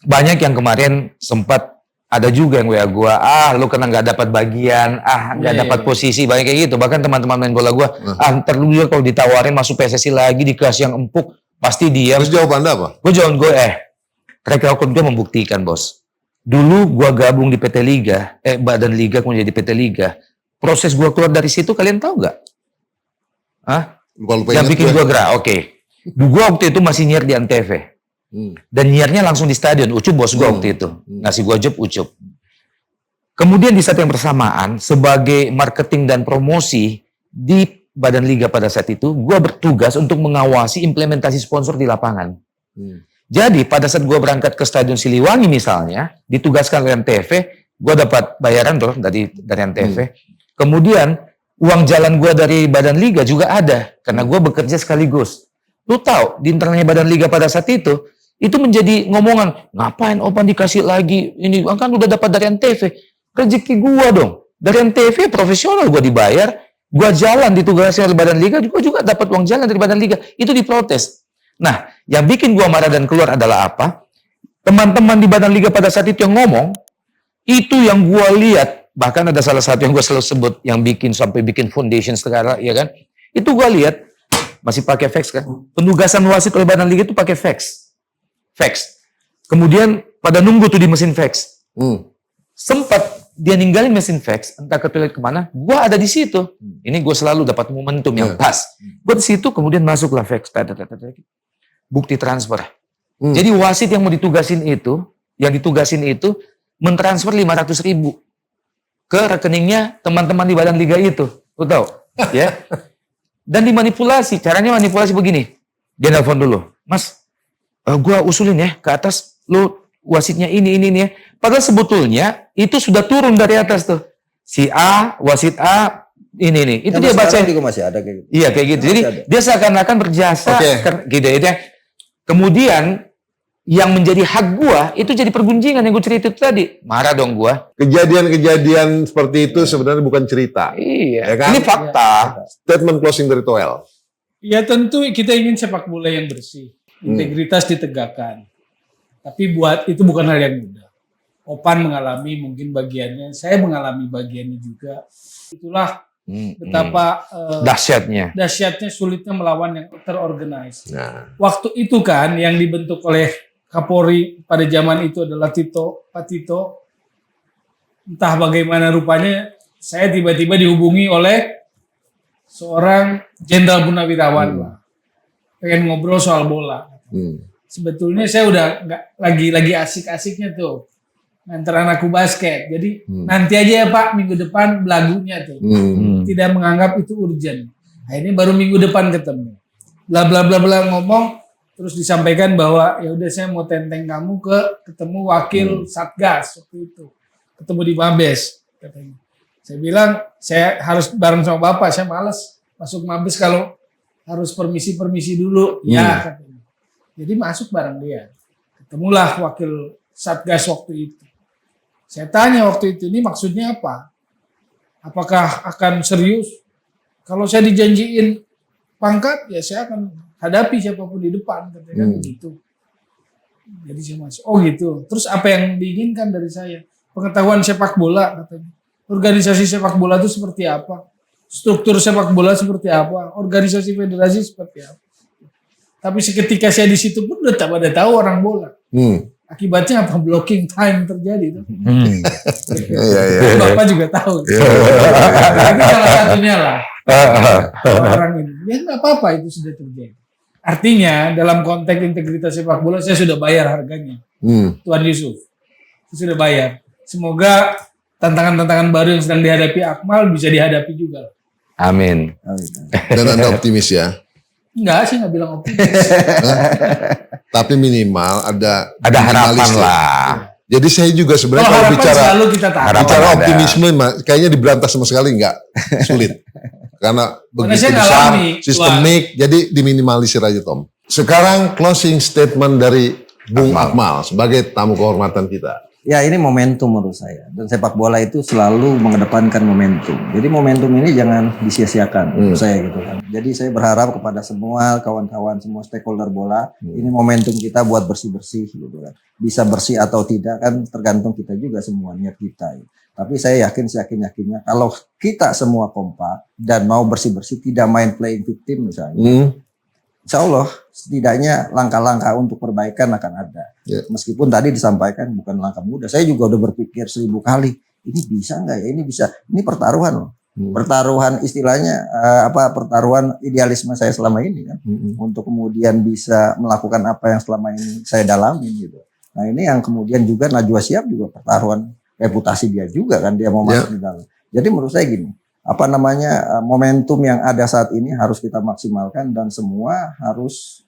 banyak yang kemarin sempat ada juga yang WA gua, lu kena nggak dapat bagian, nggak dapat posisi, banyak kayak gitu. Bahkan teman-teman main bola gua, ntar lu juga kalau ditawarin masuk PSSI lagi dikasih yang empuk, pasti diam. Terus jawaban Anda apa? Gue track record gue membuktikan bos. Dulu gua gabung di PT Liga, Badan Liga kemudian jadi PT Liga. Proses gua keluar dari situ kalian tahu nggak? Lupa Yang bikin gua gerah, oke. Gua waktu itu masih nyiar di Antv. Dan nyiarnya langsung di stadion. Ucup bos gue waktu itu. Ngasih gue job Ucup. Kemudian di saat yang bersamaan, sebagai marketing dan promosi di Badan Liga pada saat itu, gue bertugas untuk mengawasi implementasi sponsor di lapangan. Jadi pada saat gue berangkat ke Stadion Siliwangi misalnya, ditugaskan oleh Antv, gue dapat bayaran tuh dari Antv. Kemudian uang jalan gue dari Badan Liga juga ada, karena gue bekerja sekaligus. Lu tahu di internalnya Badan Liga pada saat itu menjadi ngomongan, ngapain Opan dikasih lagi, ini kan udah dapat dari Antv, rezeki gua dong, dari Antv profesional gua dibayar, gua jalan ditugaskan oleh Badan Liga, gua juga dapat uang jalan dari Badan Liga, itu diprotes. Nah, yang bikin gua marah dan keluar adalah apa? Teman-teman di Badan Liga pada saat itu yang ngomong, itu yang gua lihat, bahkan ada salah satu yang gua selalu sebut, yang sampai bikin foundation sekarang, ya kan, itu gua lihat, masih pakai fax kan, penugasan wasit oleh Badan Liga itu pakai fax. Kemudian pada nunggu tuh di mesin fax. Sempat dia ninggalin mesin fax, entah ke toilet kemana, gua ada di situ. Ini gue selalu dapat momentum yang pas. Gue di situ kemudian masuklah fax, bukti transfer. Jadi wasit yang mau ditugasin itu, mentransfer 500.000 ke rekeningnya teman-teman di Badan Liga itu. Lu tahu? Ya. Dan dimanipulasi. Caranya manipulasi begini. Dia nelfon dulu, Mas. Gua usulin ya ke atas, lu wasitnya ini ya. Padahal sebetulnya itu sudah turun dari atas tuh. Si A, wasit A, ini. Itu dia baca. Juga masih ada kayak gitu. Iya kayak gitu. Jadi dia seakan-akan berjasa, gitu ya. Kemudian yang menjadi hak gua itu jadi pergunjingan yang gua cerita itu tadi. Marah dong gua. Kejadian-kejadian seperti itu sebenarnya bukan cerita. Iya. Ya kan? Ini fakta. Statement closing dari Toel. Ya tentu kita ingin sepak bola yang bersih. Integritas ditegakkan. Tapi buat itu bukan hal yang mudah. Opan mengalami mungkin bagiannya, saya mengalami bagiannya juga. Itulah betapa dahsyatnya sulitnya melawan yang terorganize. Waktu itu kan yang dibentuk oleh Kapolri pada zaman itu adalah Pak Tito. Entah bagaimana rupanya saya tiba-tiba dihubungi oleh seorang Jenderal Purnawirawan lah. Pengen ngobrol soal bola. Sebetulnya saya udah nggak lagi asik-asiknya tuh nganter anakku basket. Jadi nanti aja ya Pak, minggu depan belagunya tuh. Tidak menganggap itu urgent. Nah, ini baru minggu depan ketemu. Bla bla bla bla ngomong, terus disampaikan bahwa ya udah saya mau tenteng kamu ketemu wakil Satgas waktu itu. Ketemu di Mabes katanya. Saya bilang saya harus bareng sama Bapak, saya malas masuk Mabes kalau harus permisi dulu. Ya katanya. Jadi masuk bareng dia. Ketemulah wakil Satgas waktu itu. Saya tanya waktu itu, ini maksudnya apa? Apakah akan serius? Kalau saya dijanjiin pangkat, ya saya akan hadapi siapapun di depan, katanya begitu. Jadi saya masuk, oh gitu. Terus apa yang diinginkan dari saya? Pengetahuan sepak bola, katanya. Organisasi sepak bola itu seperti apa? Struktur sepak bola seperti apa? Organisasi federasi seperti apa? Tapi seketika saya di situ pun udah tak pada tahu orang bola. Akibatnya apa? Blocking time terjadi. Bapak juga tahu. Itu salah satunya lah. Orang ini. Ya nggak apa-apa itu sudah terjadi. Artinya dalam konteks integritas sepak bola saya sudah bayar harganya. Tuan Yusuf. Saya sudah bayar. Semoga tantangan-tantangan baru yang sedang dihadapi Akmal bisa dihadapi juga. Amin. Dan Anda optimis ya? Enggak sih, nggak bilang optimis. Tapi minimal ada harapan lah. Jadi saya juga sebenarnya kalau bicara optimisme, kayaknya diberantas sama sekali nggak sulit. Karena begitu besar, sistemik, jadi diminimalisir aja Tom. Sekarang closing statement dari Bung Akmal sebagai tamu kehormatan kita. Ya ini momentum menurut saya. Dan sepak bola itu selalu mengedepankan momentum. Jadi momentum ini jangan disia-siakan menurut saya gitu kan. Jadi saya berharap kepada semua kawan-kawan, semua stakeholder bola, ini momentum kita buat bersih-bersih gitu kan. Bisa bersih atau tidak kan tergantung kita juga semua, niat kita. Tapi saya yakinnya kalau kita semua kompak dan mau bersih-bersih, tidak main playing victim misalnya. Insya Allah setidaknya langkah-langkah untuk perbaikan akan ada. Meskipun tadi disampaikan bukan langkah mudah. Saya juga udah berpikir 1000 kali. Ini bisa nggak ya? Ini bisa. Ini pertaruhan loh. Pertaruhan istilahnya pertaruhan idealisme saya selama ini kan. Untuk kemudian bisa melakukan apa yang selama ini saya dalami gitu. Nah ini yang kemudian juga Najwa Shihab juga pertaruhan reputasi dia juga kan. Dia mau masuk di dalam. Jadi menurut saya gini. Momentum yang ada saat ini harus kita maksimalkan dan semua harus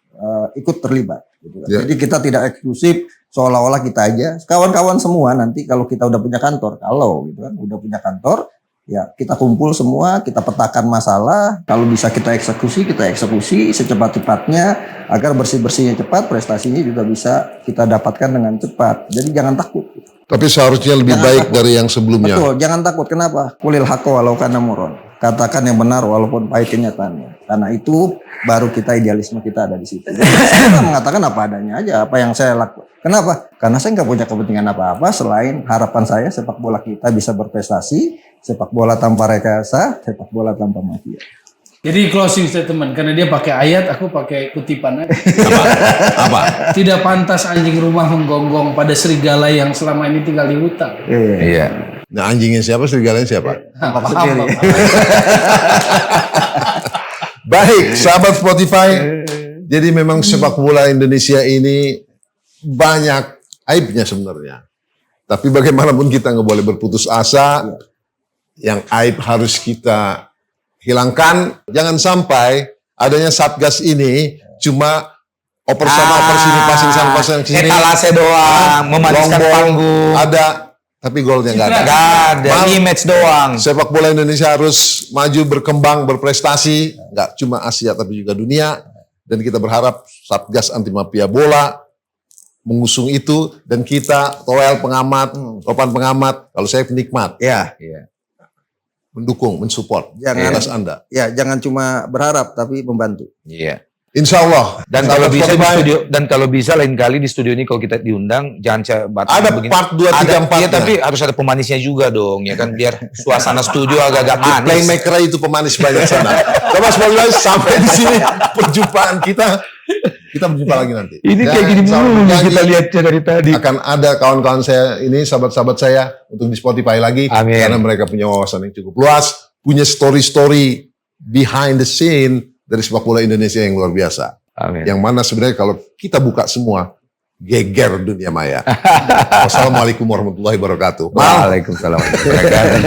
ikut terlibat gitu kan. Jadi kita tidak eksklusif seolah-olah kita aja, kawan-kawan semua nanti kalau kita udah punya kantor, udah punya kantor ya kita kumpul semua, kita petakan masalah, kalau bisa kita eksekusi secepat-cepatnya agar bersih-bersihnya cepat, prestasinya juga bisa kita dapatkan dengan cepat. Jadi jangan takut. Tapi seharusnya lebih baik dari yang sebelumnya. Betul, jangan takut. Kenapa? Qulil haqqa walau kana murran. Katakan yang benar walaupun pahit kenyataannya. Karena itu baru kita idealisme kita ada di situ. Saya mengatakan apa adanya aja, apa yang saya lakukan. Kenapa? Karena saya nggak punya kepentingan apa-apa selain harapan saya sepak bola kita bisa berprestasi, sepak bola tanpa rekayasa, sepak bola tanpa mafia. Jadi closing statement, karena dia pakai ayat, aku pakai kutipan aja. Apa? Tidak pantas anjing rumah menggonggong pada serigala yang selama ini tinggal di hutan. Iya. Nah anjingnya siapa, serigalanya siapa? Baik, sahabat Spotify. Jadi memang sepak bola Indonesia ini banyak aibnya sebenarnya. Tapi bagaimanapun kita nggak boleh berputus asa. Yang aib harus kita hilangkan. Jangan sampai adanya Satgas ini cuma oper sana oper sini, passing sana passing sini. Etalase doang, memaniskan panggung. Ada, tapi golnya nggak ada. Nggak ada, image doang. Sepak bola Indonesia harus maju, berkembang, berprestasi. Nggak cuma Asia tapi juga dunia. Dan kita berharap Satgas anti mafia bola mengusung itu. Dan kita, Toel pengamat, Topan pengamat, kalau saya penikmat. Iya. Mendukung, mensupport atas Anda. Ya, jangan cuma berharap tapi membantu. Iya. Insya Allah. Dan kalau bisa lain kali di studio ini kalau kita diundang jangan ada begini. Part 2, 3, 4. Iya, tapi harus ada pemanisnya juga dong, ya kan, biar suasana studio agak-agak manis. Playmaker itu pemanis banyak sana. Coba semoga sampai di sini perjumpaan kita. Kita berjumpa lagi nanti. Ini kayak gini mulu kita lihatnya dari tadi. Akan ada kawan-kawan saya ini, sahabat-sahabat saya untuk di Spotify lagi. Amin. Karena mereka punya wawasan yang cukup luas, punya story-story behind the scene dari sepak bola Indonesia yang luar biasa. Amin. Yang mana sebenarnya kalau kita buka semua, geger dunia maya. Wassalamualaikum warahmatullahi wabarakatuh. Waalaikumsalam warahmatullahi wabarakatuh.